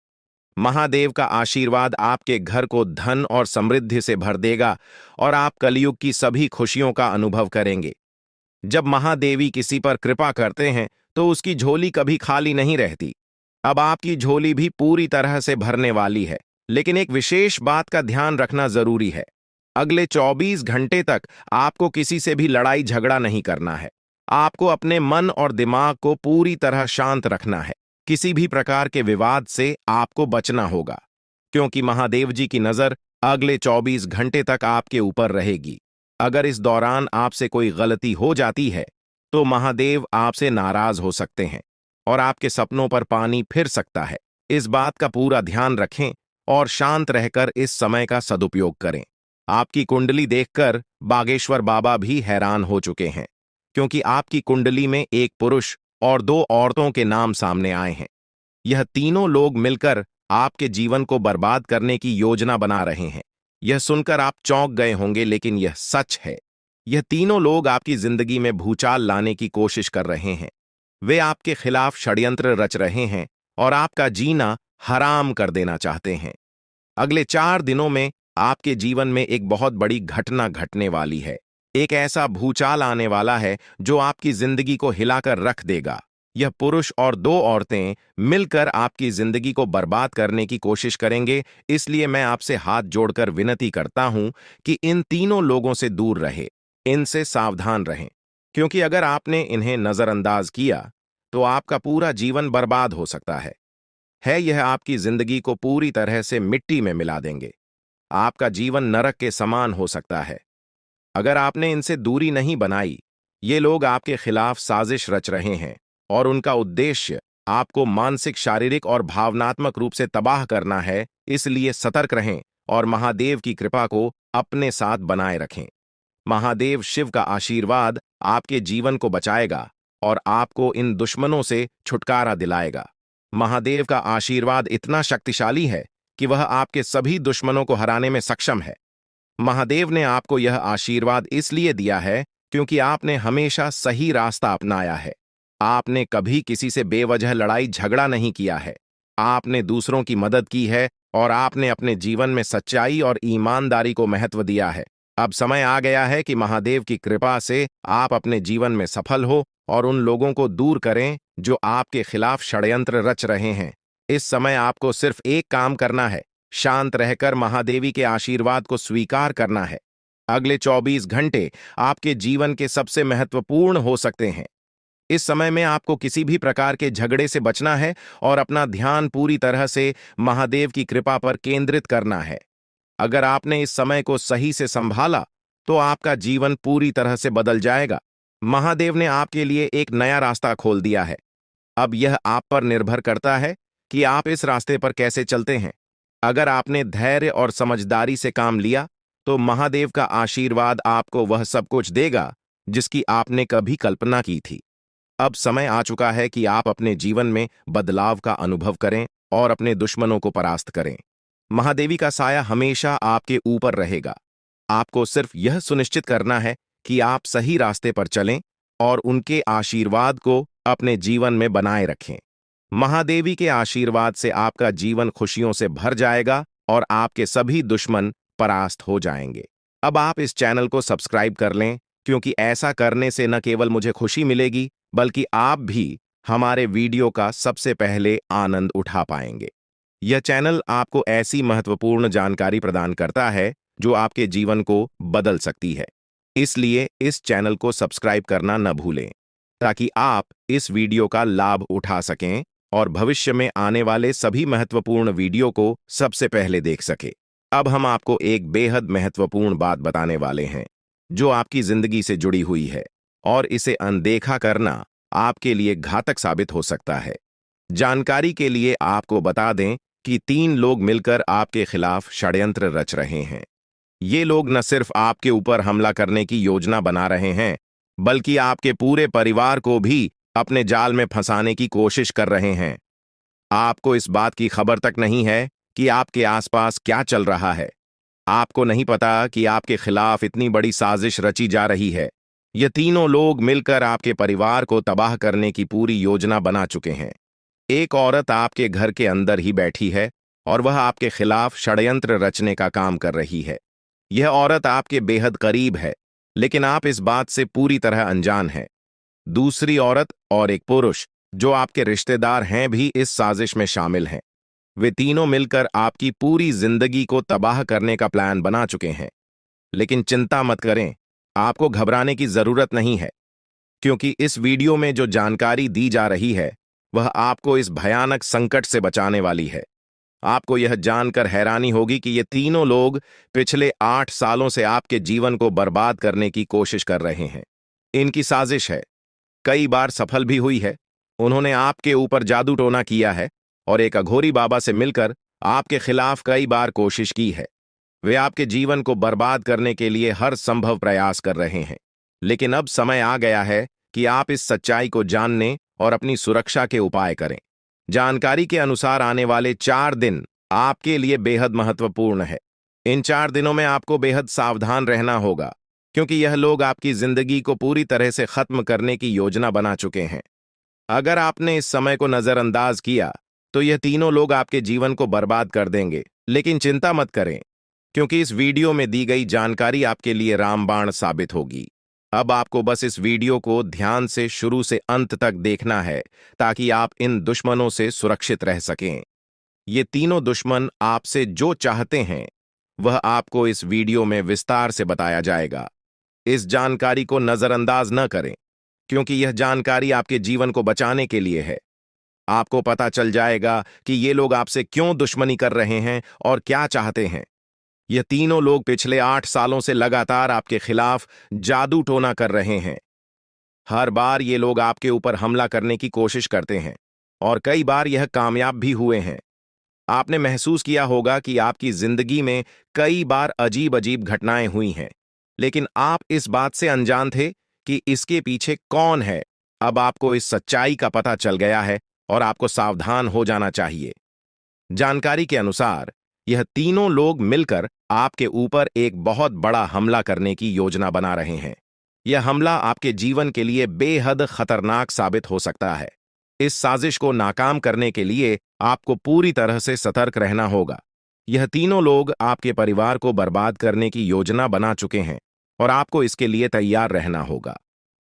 महादेव का आशीर्वाद आपके घर को धन और समृद्धि से भर देगा और आप कलयुग की सभी खुशियों का अनुभव करेंगे। जब महादेवी किसी पर कृपा करते हैं तो उसकी झोली कभी खाली नहीं रहती। अब आपकी झोली भी पूरी तरह से भरने वाली है। लेकिन एक विशेष बात का ध्यान रखना जरूरी है। अगले 24 घंटे तक आपको किसी से भी लड़ाई झगड़ा नहीं करना है। आपको अपने मन और दिमाग को पूरी तरह शांत रखना है। किसी भी प्रकार के विवाद से आपको बचना होगा, क्योंकि महादेव जी की नजर अगले 24 घंटे तक आपके ऊपर रहेगी। अगर इस दौरान आपसे कोई गलती हो जाती है तो महादेव आपसे नाराज हो सकते हैं और आपके सपनों पर पानी फिर सकता है। इस बात का पूरा ध्यान रखें और शांत रहकर इस समय का सदुपयोग करें। आपकी कुंडली देखकर बागेश्वर बाबा भी हैरान हो चुके हैं, क्योंकि आपकी कुंडली में एक पुरुष और 2 औरतों के नाम सामने आए हैं। यह तीनों लोग मिलकर आपके जीवन को बर्बाद करने की योजना बना रहे हैं। यह सुनकर आप चौंक गए होंगे, लेकिन यह सच है। यह तीनों लोग आपकी जिंदगी में भूचाल लाने की कोशिश कर रहे हैं। वे आपके खिलाफ षड्यंत्र रच रहे हैं और आपका जीना हराम कर देना चाहते हैं। अगले 4 दिनों में आपके जीवन में एक बहुत बड़ी घटना घटने वाली है। एक ऐसा भूचाल आने वाला है जो आपकी जिंदगी को हिलाकर रख देगा। यह पुरुष और 2 औरतें मिलकर आपकी जिंदगी को बर्बाद करने की कोशिश करेंगे। इसलिए मैं आपसे हाथ जोड़कर विनती करता हूं कि इन तीनों लोगों से दूर रहे, इनसे सावधान रहें, क्योंकि अगर आपने इन्हें नजरअंदाज किया तो आपका पूरा जीवन बर्बाद हो सकता है। यह आपकी जिंदगी को पूरी तरह से मिट्टी में मिला देंगे। आपका जीवन नरक के समान हो सकता है। अगर आपने इनसे दूरी नहीं बनाई, ये लोग आपके खिलाफ साजिश रच रहे हैं और उनका उद्देश्य आपको मानसिक, शारीरिक और भावनात्मक रूप से तबाह करना है। इसलिए सतर्क रहें और महादेव की कृपा को अपने साथ बनाए रखें। महादेव शिव का आशीर्वाद आपके जीवन को बचाएगा और आपको इन दुश्मनों से छुटकारा दिलाएगा। महादेव का आशीर्वाद इतना शक्तिशाली है कि वह आपके सभी दुश्मनों को हराने में सक्षम है। महादेव ने आपको यह आशीर्वाद इसलिए दिया है क्योंकि आपने हमेशा सही रास्ता अपनाया है। आपने कभी किसी से बेवजह लड़ाई झगड़ा नहीं किया है। आपने दूसरों की मदद की है और आपने अपने जीवन में सच्चाई और ईमानदारी को महत्व दिया है। अब समय आ गया है कि महादेव की कृपा से आप अपने जीवन में सफल हो और उन लोगों को दूर करें जो आपके खिलाफ षड्यंत्र रच रहे हैं। इस समय आपको सिर्फ एक काम करना है, शांत रहकर महादेवी के आशीर्वाद को स्वीकार करना है। अगले 24 घंटे आपके जीवन के सबसे महत्वपूर्ण हो सकते हैं। इस समय में आपको किसी भी प्रकार के झगड़े से बचना है और अपना ध्यान पूरी तरह से महादेव की कृपा पर केंद्रित करना है। अगर आपने इस समय को सही से संभाला तो आपका जीवन पूरी तरह से बदल जाएगा। महादेव ने आपके लिए एक नया रास्ता खोल दिया है। अब यह आप पर निर्भर करता है कि आप इस रास्ते पर कैसे चलते हैं। अगर आपने धैर्य और समझदारी से काम लिया तो महादेव का आशीर्वाद आपको वह सब कुछ देगा जिसकी आपने कभी कल्पना की थी। अब समय आ चुका है कि आप अपने जीवन में बदलाव का अनुभव करें और अपने दुश्मनों को परास्त करें। महादेवी का साया हमेशा आपके ऊपर रहेगा। आपको सिर्फ यह सुनिश्चित करना है कि आप सही रास्ते पर चलें और उनके आशीर्वाद को अपने जीवन में बनाए रखें। महादेवी के आशीर्वाद से आपका जीवन खुशियों से भर जाएगा और आपके सभी दुश्मन परास्त हो जाएंगे। अब आप इस चैनल को सब्सक्राइब कर लें, क्योंकि ऐसा करने से न केवल मुझे खुशी मिलेगी, बल्कि आप भी हमारे वीडियो का सबसे पहले आनंद उठा पाएंगे। यह चैनल आपको ऐसी महत्वपूर्ण जानकारी प्रदान करता है जो आपके जीवन को बदल सकती है। इसलिए इस चैनल को सब्सक्राइब करना न भूलें ताकि आप इस वीडियो का लाभ उठा सकें और भविष्य में आने वाले सभी महत्वपूर्ण वीडियो को सबसे पहले देख सकें। अब हम आपको एक बेहद महत्वपूर्ण बात बताने वाले हैं जो आपकी जिंदगी से जुड़ी हुई है और इसे अनदेखा करना आपके लिए घातक साबित हो सकता है। जानकारी के लिए आपको बता दें कि 3 लोग मिलकर आपके खिलाफ षड्यंत्र रच रहे हैं। ये लोग न सिर्फ आपके ऊपर हमला करने की योजना बना रहे हैं, बल्कि आपके पूरे परिवार को भी अपने जाल में फंसाने की कोशिश कर रहे हैं। आपको इस बात की खबर तक नहीं है कि आपके आसपास क्या चल रहा है। आपको नहीं पता कि आपके खिलाफ इतनी बड़ी साजिश रची जा रही है। ये तीनों लोग मिलकर आपके परिवार को तबाह करने की पूरी योजना बना चुके हैं। एक औरत आपके घर के अंदर ही बैठी है और वह आपके खिलाफ षड्यंत्र रचने का काम कर रही है। यह औरत आपके बेहद करीब है, लेकिन आप इस बात से पूरी तरह अनजान हैं। दूसरी औरत और एक पुरुष जो आपके रिश्तेदार हैं भी इस साजिश में शामिल हैं। वे तीनों मिलकर आपकी पूरी जिंदगी को तबाह करने का प्लान बना चुके हैं। लेकिन चिंता मत करें, आपको घबराने की जरूरत नहीं है, क्योंकि इस वीडियो में जो जानकारी दी जा रही है वह आपको इस भयानक संकट से बचाने वाली है। आपको यह जानकर हैरानी होगी कि ये तीनों लोग पिछले 8 सालों से आपके जीवन को बर्बाद करने की कोशिश कर रहे हैं। इनकी साजिश है, कई बार सफल भी हुई है। उन्होंने आपके ऊपर जादू टोना किया है और एक अघोरी बाबा से मिलकर आपके खिलाफ कई बार कोशिश की है। वे आपके जीवन को बर्बाद करने के लिए हर संभव प्रयास कर रहे हैं। लेकिन अब समय आ गया है कि आप इस सच्चाई को जानने और अपनी सुरक्षा के उपाय करें। जानकारी के अनुसार आने वाले 4 दिन आपके लिए बेहद महत्वपूर्ण है। इन 4 दिनों में आपको बेहद सावधान रहना होगा, क्योंकि यह लोग आपकी जिंदगी को पूरी तरह से खत्म करने की योजना बना चुके हैं। अगर आपने इस समय को नजरअंदाज किया तो यह तीनों लोग आपके जीवन को बर्बाद कर देंगे। लेकिन चिंता मत करें, क्योंकि इस वीडियो में दी गई जानकारी आपके लिए रामबाण साबित होगी। अब आपको बस इस वीडियो को ध्यान से शुरू से अंत तक देखना है ताकि आप इन दुश्मनों से सुरक्षित रह सकें। ये तीनों दुश्मन आपसे जो चाहते हैं वह आपको इस वीडियो में विस्तार से बताया जाएगा। इस जानकारी को नजरअंदाज न करें, क्योंकि यह जानकारी आपके जीवन को बचाने के लिए है। आपको पता चल जाएगा कि ये लोग आपसे क्यों दुश्मनी कर रहे हैं और क्या चाहते हैं। ये तीनों लोग पिछले 8 सालों से लगातार आपके खिलाफ जादू टोना कर रहे हैं। हर बार ये लोग आपके ऊपर हमला करने की कोशिश करते हैं और कई बार यह कामयाब भी हुए हैं। आपने महसूस किया होगा कि आपकी जिंदगी में कई बार अजीब अजीब घटनाएं हुई हैं, लेकिन आप इस बात से अनजान थे कि इसके पीछे कौन है। अब आपको इस सच्चाई का पता चल गया है और आपको सावधान हो जाना चाहिए। जानकारी के अनुसार यह तीनों लोग मिलकर आपके ऊपर एक बहुत बड़ा हमला करने की योजना बना रहे हैं। यह हमला आपके जीवन के लिए बेहद खतरनाक साबित हो सकता है। इस साजिश को नाकाम करने के लिए आपको पूरी तरह से सतर्क रहना होगा। यह तीनों लोग आपके परिवार को बर्बाद करने की योजना बना चुके हैं और आपको इसके लिए तैयार रहना होगा।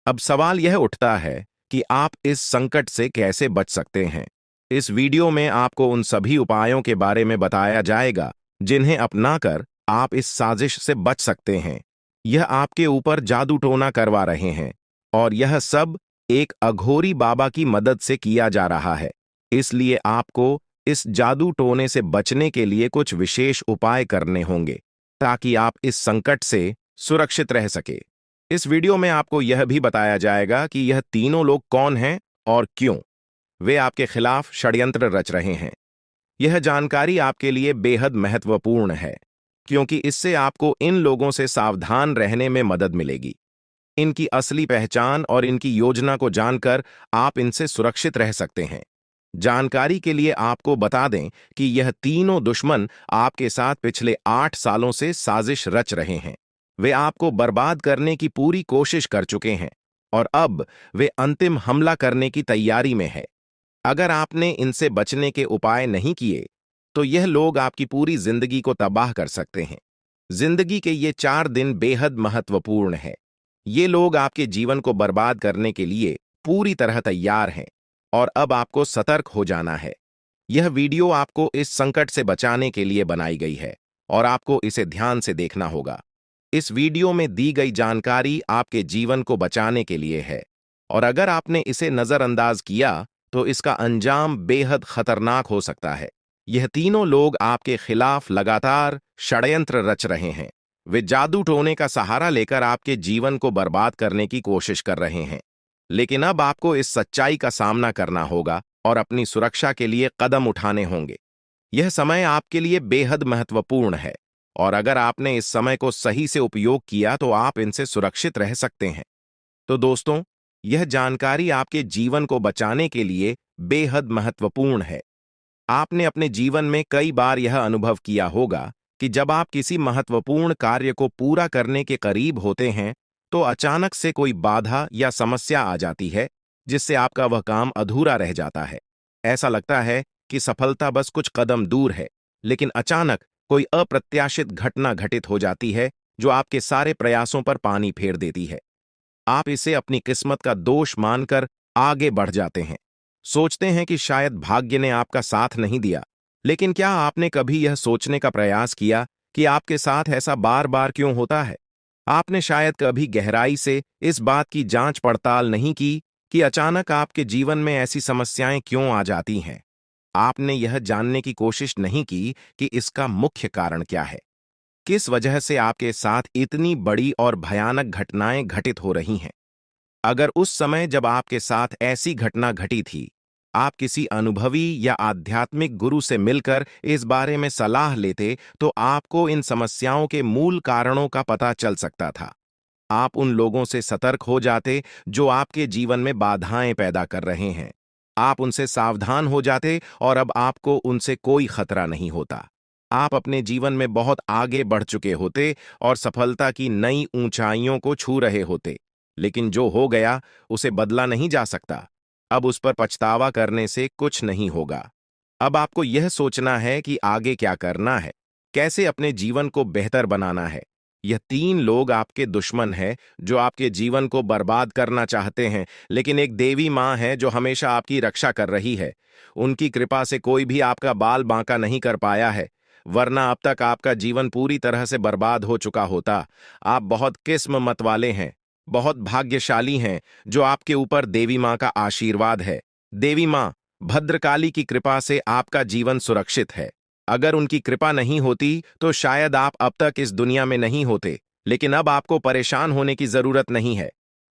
अब सवाल यह उठता है कि आप इस संकट से कैसे बच सकते हैं। इस वीडियो में आपको उन सभी उपायों के बारे में बताया जाएगा जिन्हें अपनाकर आप इस साजिश से बच सकते हैं। यह आपके ऊपर जादू टोना करवा रहे हैं और यह सब एक अघोरी बाबा की मदद से किया जा रहा है। इसलिए आपको इस जादू टोने से बचने के लिए कुछ विशेष उपाय करने होंगे ताकि आप इस संकट से सुरक्षित रह सके। इस वीडियो में आपको यह भी बताया जाएगा कि यह तीनों लोग कौन हैं और क्यों वे आपके खिलाफ षड्यंत्र रच रहे हैं। यह जानकारी आपके लिए बेहद महत्वपूर्ण है, क्योंकि इससे आपको इन लोगों से सावधान रहने में मदद मिलेगी। इनकी असली पहचान और इनकी योजना को जानकर आप इनसे सुरक्षित रह सकते हैं। जानकारी के लिए आपको बता दें कि यह तीनों दुश्मन आपके साथ पिछले 8 सालों से साजिश रच रहे हैं। वे आपको बर्बाद करने की पूरी कोशिश कर चुके हैं और अब वे अंतिम हमला करने की तैयारी में है। अगर आपने इनसे बचने के उपाय नहीं किए तो यह लोग आपकी पूरी जिंदगी को तबाह कर सकते हैं। जिंदगी के ये 4 दिन बेहद महत्वपूर्ण है। ये लोग आपके जीवन को बर्बाद करने के लिए पूरी तरह तैयार हैं और अब आपको सतर्क हो जाना है। यह वीडियो आपको इस संकट से बचाने के लिए बनाई गई है और आपको इसे ध्यान से देखना होगा। इस वीडियो में दी गई जानकारी आपके जीवन को बचाने के लिए है और अगर आपने इसे नजरअंदाज किया तो इसका अंजाम बेहद खतरनाक हो सकता है। यह तीनों लोग आपके खिलाफ लगातार षड्यंत्र रच रहे हैं। वे जादू टोने का सहारा लेकर आपके जीवन को बर्बाद करने की कोशिश कर रहे हैं। लेकिन अब आपको इस सच्चाई का सामना करना होगा और अपनी सुरक्षा के लिए कदम उठाने होंगे। यह समय आपके लिए बेहद महत्वपूर्ण है और अगर आपने इस समय को सही से उपयोग किया तो आप इनसे सुरक्षित रह सकते हैं। तो दोस्तों, यह जानकारी आपके जीवन को बचाने के लिए बेहद महत्वपूर्ण है। आपने अपने जीवन में कई बार यह अनुभव किया होगा कि जब आप किसी महत्वपूर्ण कार्य को पूरा करने के करीब होते हैं, तो अचानक से कोई बाधा या समस्या आ जाती है, जिससे आपका वह काम अधूरा रह जाता है। ऐसा लगता है कि सफलता बस कुछ कदम दूर है, लेकिन अचानक कोई अप्रत्याशित घटना घटित हो जाती है, जो आपके सारे प्रयासों पर पानी फेर देती है। आप इसे अपनी किस्मत का दोष मानकर आगे बढ़ जाते हैं। सोचते हैं कि शायद भाग्य ने आपका साथ नहीं दिया। लेकिन क्या आपने कभी यह सोचने का प्रयास किया कि आपके साथ ऐसा बार बार क्यों होता है? आपने शायद कभी गहराई से इस बात की जांच पड़ताल नहीं की कि अचानक आपके जीवन में ऐसी समस्याएं क्यों आ जाती हैं। आपने यह जानने की कोशिश नहीं की कि इसका मुख्य कारण क्या है। किस वजह से आपके साथ इतनी बड़ी और भयानक घटनाएं घटित हो रही हैं? अगर उस समय जब आपके साथ ऐसी घटना घटी थी, आप किसी अनुभवी या आध्यात्मिक गुरु से मिलकर इस बारे में सलाह लेते, तो आपको इन समस्याओं के मूल कारणों का पता चल सकता था। आप उन लोगों से सतर्क हो जाते जो आपके जीवन में बाधाएं पैदा कर रहे हैं। आप उनसे सावधान हो जाते और अब आपको उनसे कोई खतरा नहीं होता। आप अपने जीवन में बहुत आगे बढ़ चुके होते और सफलता की नई ऊंचाइयों को छू रहे होते। लेकिन जो हो गया उसे बदला नहीं जा सकता। अब उस पर पछतावा करने से कुछ नहीं होगा। अब आपको यह सोचना है कि आगे क्या करना है, कैसे अपने जीवन को बेहतर बनाना है। यह तीन लोग आपके दुश्मन हैं जो आपके जीवन को बर्बाद करना चाहते हैं, लेकिन एक देवी माँ है जो हमेशा आपकी रक्षा कर रही है। उनकी कृपा से कोई भी आपका बाल बांका नहीं कर पाया है, वरना अब तक आपका जीवन पूरी तरह से बर्बाद हो चुका होता। आप बहुत किस्मत वाले हैं, बहुत भाग्यशाली हैं जो आपके ऊपर देवी माँ का आशीर्वाद है। देवी माँ भद्रकाली की कृपा से आपका जीवन सुरक्षित है। अगर उनकी कृपा नहीं होती तो शायद आप अब तक इस दुनिया में नहीं होते। लेकिन अब आपको परेशान होने की जरूरत नहीं है।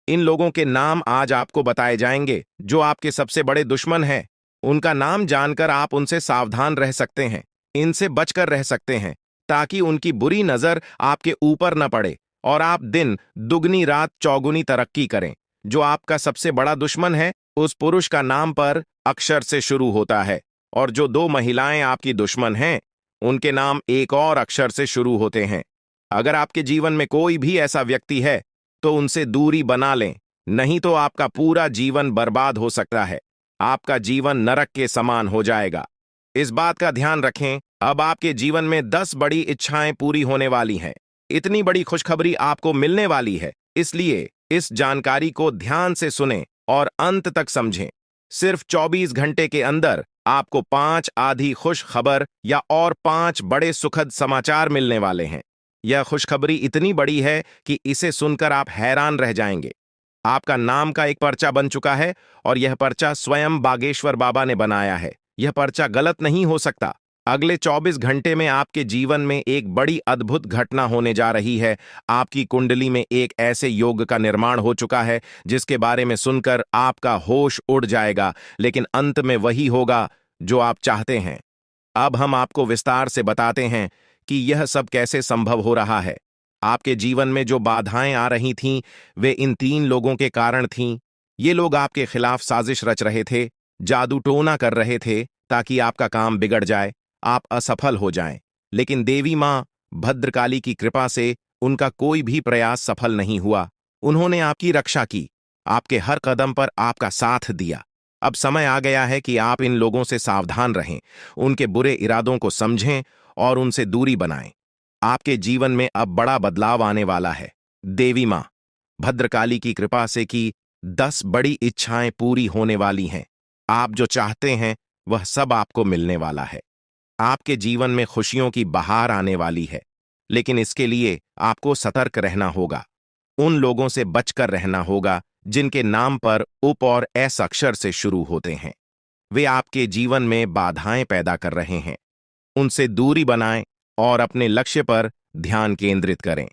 इन लोगों के नाम आज आपको बताए जाएंगे जो आपके सबसे बड़े दुश्मन हैं। उनका नाम जानकर आप उनसे सावधान रह सकते हैं, इनसे बचकर रह सकते हैं, ताकि उनकी बुरी नजर आपके ऊपर न पड़े और आप दिन दुगनी रात चौगुनी तरक्की करें। जो आपका सबसे बड़ा दुश्मन है, उस पुरुष का नाम पर अक्षर से शुरू होता है, और जो दो महिलाएं आपकी दुश्मन हैं, उनके नाम एक और अक्षर से शुरू होते हैं। अगर आपके जीवन में कोई भी ऐसा व्यक्ति है तो उनसे दूरी बना लें, नहीं तो आपका पूरा जीवन बर्बाद हो सकता है। आपका जीवन नरक के समान हो जाएगा। इस बात का ध्यान रखें, अब आपके जीवन में 10 बड़ी इच्छाएं पूरी होने वाली हैं। इतनी बड़ी खुशखबरी आपको मिलने वाली है, इसलिए इस जानकारी को ध्यान से सुनें और अंत तक समझें। सिर्फ 24 घंटे के अंदर आपको 5 आधी खुश खबर या और 5 बड़े सुखद समाचार मिलने वाले हैं। यह खुशखबरी इतनी बड़ी है कि इसे सुनकर आप हैरान रह जाएंगे। आपका नाम का एक पर्चा बन चुका है और यह पर्चा स्वयं बागेश्वर बाबा ने बनाया है। यह पर्चा गलत नहीं हो सकता। अगले 24 घंटे में आपके जीवन में एक बड़ी अद्भुत घटना होने जा रही है। आपकी कुंडली में एक ऐसे योग का निर्माण हो चुका है जिसके बारे में सुनकर आपका होश उड़ जाएगा, लेकिन अंत में वही होगा जो आप चाहते हैं। अब हम आपको विस्तार से बताते हैं कि यह सब कैसे संभव हो रहा है। आपके जीवन में जो बाधाएं आ रही थीं, वे इन तीन लोगों के कारण थीं। ये लोग आपके खिलाफ साजिश रच रहे थे, जादू टोना कर रहे थे ताकि आपका काम बिगड़ जाए, आप असफल हो जाएं। लेकिन देवी मां भद्रकाली की कृपा से उनका कोई भी प्रयास सफल नहीं हुआ। उन्होंने आपकी रक्षा की, आपके हर कदम पर आपका साथ दिया। अब समय आ गया है कि आप इन लोगों से सावधान रहें, उनके बुरे इरादों को समझें और उनसे दूरी बनाएं। आपके जीवन में अब बड़ा बदलाव आने वाला है। देवी मां भद्रकाली की कृपा से कि 10 बड़ी इच्छाएं पूरी होने वाली हैं। आप जो चाहते हैं वह सब आपको मिलने वाला है। आपके जीवन में खुशियों की बहार आने वाली है, लेकिन इसके लिए आपको सतर्क रहना होगा। उन लोगों से बचकर रहना होगा जिनके नाम पर उप और एस अक्षर से शुरू होते हैं। वे आपके जीवन में बाधाएं पैदा कर रहे हैं। उनसे दूरी बनाएं और अपने लक्ष्य पर ध्यान केंद्रित करें।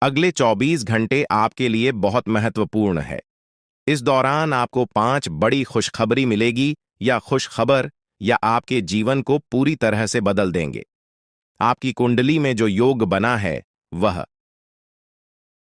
अगले 24 घंटे आपके लिए बहुत महत्वपूर्ण है। इस दौरान आपको 5 बड़ी खुशखबरी मिलेगी या खुशखबर या आपके जीवन को पूरी तरह से बदल देंगे। आपकी कुंडली में जो योग बना है वह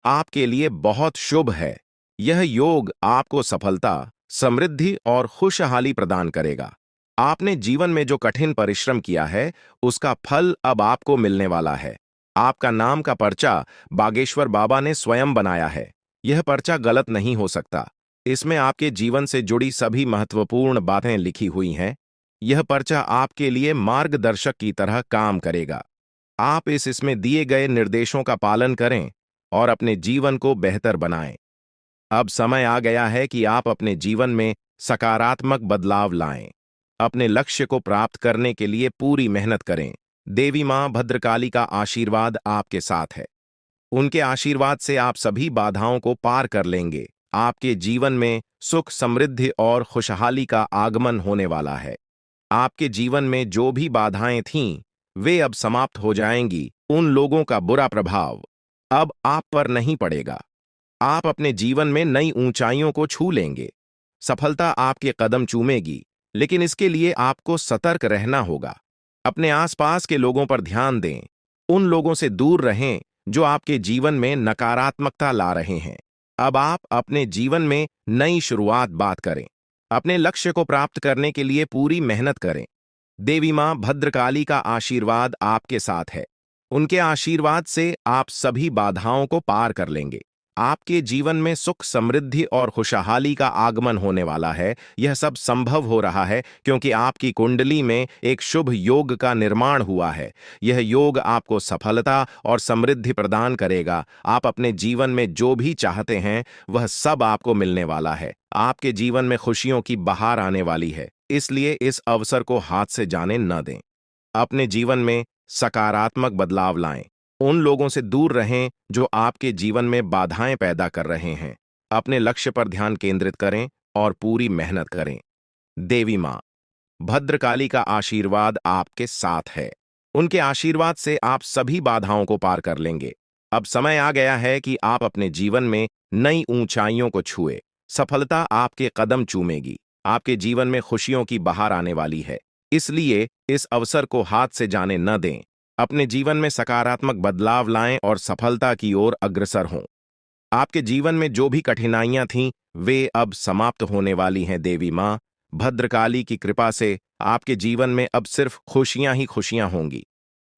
आपके लिए बहुत शुभ है। यह योग आपको सफलता, समृद्धि और खुशहाली प्रदान करेगा। आपने जीवन में जो कठिन परिश्रम किया है, उसका फल अब आपको मिलने वाला है। आपका नाम का पर्चा बागेश्वर बाबा ने स्वयं बनाया है। यह पर्चा गलत नहीं हो सकता। इसमें आपके जीवन से जुड़ी सभी महत्वपूर्ण बातें लिखी हुई हैं। यह पर्चा आपके लिए मार्गदर्शक की तरह काम करेगा। आप इसमें दिए गए निर्देशों का पालन करें और अपने जीवन को बेहतर बनाएं। अब समय आ गया है कि आप अपने जीवन में सकारात्मक बदलाव लाएं। अपने लक्ष्य को प्राप्त करने के लिए पूरी मेहनत करें। देवी मां भद्रकाली का आशीर्वाद आपके साथ है। उनके आशीर्वाद से आप सभी बाधाओं को पार कर लेंगे। आपके जीवन में सुख, समृद्धि और खुशहाली का आगमन होने वाला है। आपके जीवन में जो भी बाधाएं थीं, वे अब समाप्त हो जाएंगी। उन लोगों का बुरा प्रभाव अब आप पर नहीं पड़ेगा। आप अपने जीवन में नई ऊंचाइयों को छू लेंगे। सफलता आपके कदम चूमेगी, लेकिन इसके लिए आपको सतर्क रहना होगा। अपने आसपास के लोगों पर ध्यान दें। उन लोगों से दूर रहें जो आपके जीवन में नकारात्मकता ला रहे हैं। अब आप अपने जीवन में नई शुरुआत बात करें। अपने लक्ष्य को प्राप्त करने के लिए पूरी मेहनत करें। देवी मां भद्रकाली का आशीर्वाद आपके साथ है। उनके आशीर्वाद से आप सभी बाधाओं को पार कर लेंगे। आपके जीवन में सुख, समृद्धि और खुशहाली का आगमन होने वाला है। यह सब संभव हो रहा है क्योंकि आपकी कुंडली में एक शुभ योग का निर्माण हुआ है। यह योग आपको सफलता और समृद्धि प्रदान करेगा। आप अपने जीवन में जो भी चाहते हैं, वह सब आपको मिलने वाला है। आपके जीवन में खुशियों की बहार आने वाली है, इसलिए इस अवसर को हाथ से जाने न दें। अपने जीवन में सकारात्मक बदलाव लाएं। उन लोगों से दूर रहें जो आपके जीवन में बाधाएं पैदा कर रहे हैं। अपने लक्ष्य पर ध्यान केंद्रित करें और पूरी मेहनत करें। देवी मां भद्रकाली का आशीर्वाद आपके साथ है। उनके आशीर्वाद से आप सभी बाधाओं को पार कर लेंगे। अब समय आ गया है कि आप अपने जीवन में नई ऊंचाइयों को छुए। सफलता आपके कदम चूमेगी। आपके जीवन में खुशियों की बहार आने वाली है, इसलिए इस अवसर को हाथ से जाने न दें। अपने जीवन में सकारात्मक बदलाव लाएं और सफलता की ओर अग्रसर हों। आपके जीवन में जो भी कठिनाइयां थीं, वे अब समाप्त होने वाली हैं। देवी मां भद्रकाली की कृपा से आपके जीवन में अब सिर्फ खुशियां ही खुशियां होंगी।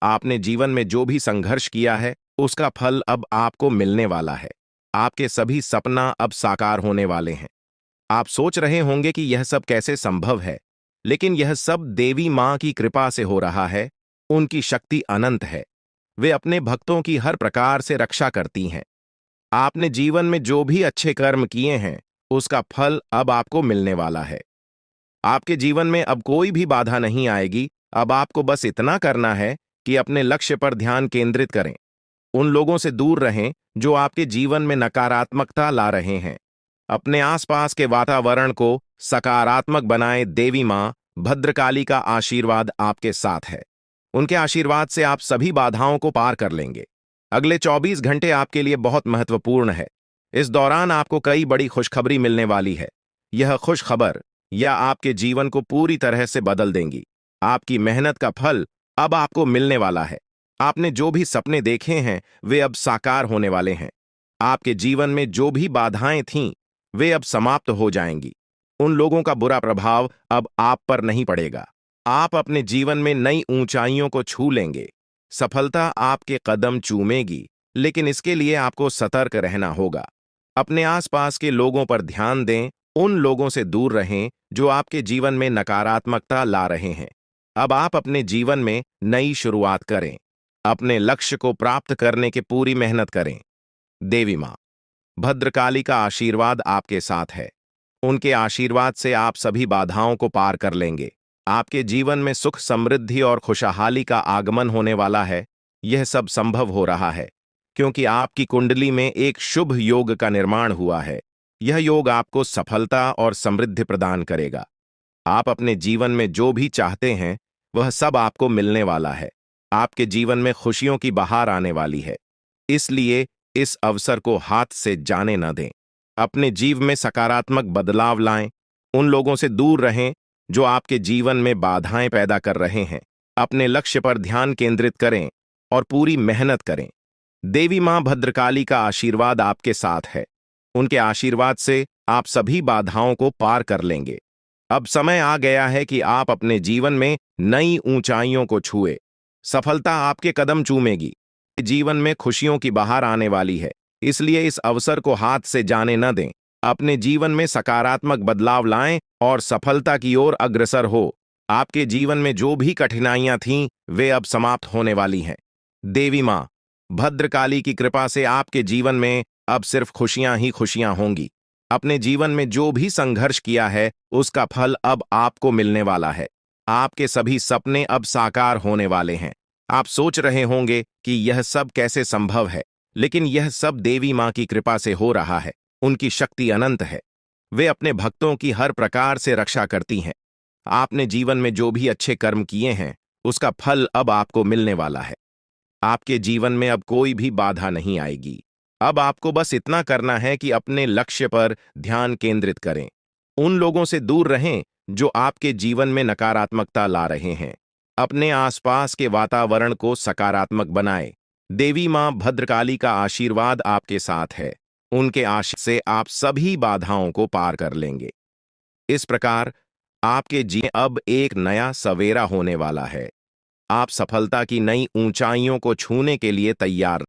आपने जीवन में जो भी संघर्ष किया है, उसका फल अब आपको मिलने वाला है। आपके सभी सपना अब साकार होने वाले हैं। आप सोच रहे होंगे कि यह सब कैसे संभव है, लेकिन यह सब देवी मां की कृपा से हो रहा है। उनकी शक्ति अनंत है। वे अपने भक्तों की हर प्रकार से रक्षा करती हैं। आपने जीवन में जो भी अच्छे कर्म किए हैं, उसका फल अब आपको मिलने वाला है। आपके जीवन में अब कोई भी बाधा नहीं आएगी। अब आपको बस इतना करना है कि अपने लक्ष्य पर ध्यान केंद्रित करें। उन लोगों से दूर रहें जो आपके जीवन में नकारात्मकता ला रहे हैं। अपने आसपास के वातावरण को सकारात्मक बनाएं। देवी मां भद्रकाली का आशीर्वाद आपके साथ है। उनके आशीर्वाद से आप सभी बाधाओं को पार कर लेंगे। अगले 24 घंटे आपके लिए बहुत महत्वपूर्ण है। इस दौरान आपको कई बड़ी खुशखबरी मिलने वाली है। यह खुशखबर या आपके जीवन को पूरी तरह से बदल देंगी। आपकी मेहनत का फल अब आपको मिलने वाला है। आपने जो भी सपने देखे हैं, वे अब साकार होने वाले हैं। आपके जीवन में जो भी बाधाएं थीं, वे अब समाप्त हो जाएंगी। उन लोगों का बुरा प्रभाव अब आप पर नहीं पड़ेगा। आप अपने जीवन में नई ऊंचाइयों को छू लेंगे। सफलता आपके कदम चूमेगी, लेकिन इसके लिए आपको सतर्क रहना होगा। अपने आसपास के लोगों पर ध्यान दें। उन लोगों से दूर रहें जो आपके जीवन में नकारात्मकता ला रहे हैं। अब आप अपने जीवन में नई शुरुआत करें। अपने लक्ष्य को प्राप्त करने की पूरी मेहनत करें। देवी मां भद्रकाली का आशीर्वाद आपके साथ है। उनके आशीर्वाद से आप सभी बाधाओं को पार कर लेंगे। आपके जीवन में सुख, समृद्धि और खुशहाली का आगमन होने वाला है। यह सब संभव हो रहा है क्योंकि आपकी कुंडली में एक शुभ योग का निर्माण हुआ है। यह योग आपको सफलता और समृद्धि प्रदान करेगा। आप अपने जीवन में जो भी चाहते हैं वह सब आपको मिलने वाला है। आपके जीवन में खुशियों की बहार आने वाली है। इसलिए इस अवसर को हाथ से जाने न दें। अपने जीवन में सकारात्मक बदलाव लाएं। उन लोगों से दूर रहें जो आपके जीवन में बाधाएं पैदा कर रहे हैं। अपने लक्ष्य पर ध्यान केंद्रित करें और पूरी मेहनत करें। देवी मां भद्रकाली का आशीर्वाद आपके साथ है। उनके आशीर्वाद से आप सभी बाधाओं को पार कर लेंगे। अब समय आ गया है कि आप अपने जीवन में नई ऊंचाइयों को छुए। सफलता आपके कदम चूमेगी। जीवन में खुशियों की बहार आने वाली है। इसलिए इस अवसर को हाथ से जाने न दें। अपने जीवन में सकारात्मक बदलाव लाएं और सफलता की ओर अग्रसर हो। आपके जीवन में जो भी कठिनाइयां थीं वे अब समाप्त होने वाली हैं। देवी मां भद्रकाली की कृपा से आपके जीवन में अब सिर्फ खुशियां ही खुशियां होंगी। अपने जीवन में जो भी संघर्ष किया है उसका फल अब आपको मिलने वाला है। आपके सभी सपने अब साकार होने वाले हैं। आप सोच रहे होंगे कि यह सब कैसे संभव है, लेकिन यह सब देवी मां की कृपा से हो रहा है। उनकी शक्ति अनंत है। वे अपने भक्तों की हर प्रकार से रक्षा करती हैं। आपने जीवन में जो भी अच्छे कर्म किए हैं उसका फल अब आपको मिलने वाला है। आपके जीवन में अब कोई भी बाधा नहीं आएगी। अब आपको बस इतना करना है कि अपने लक्ष्य पर ध्यान केंद्रित करें। उन लोगों से दूर रहें जो आपके जीवन में नकारात्मकता ला रहे हैं। अपने आसपास के वातावरण को सकारात्मक बनाएं। देवी मां भद्रकाली का आशीर्वाद आपके साथ है। उनके आशीर्वाद से आप सभी बाधाओं को पार कर लेंगे। इस प्रकार आपके जीवन अब एक नया सवेरा होने वाला है। आप सफलता की नई ऊंचाइयों को छूने के लिए तैयार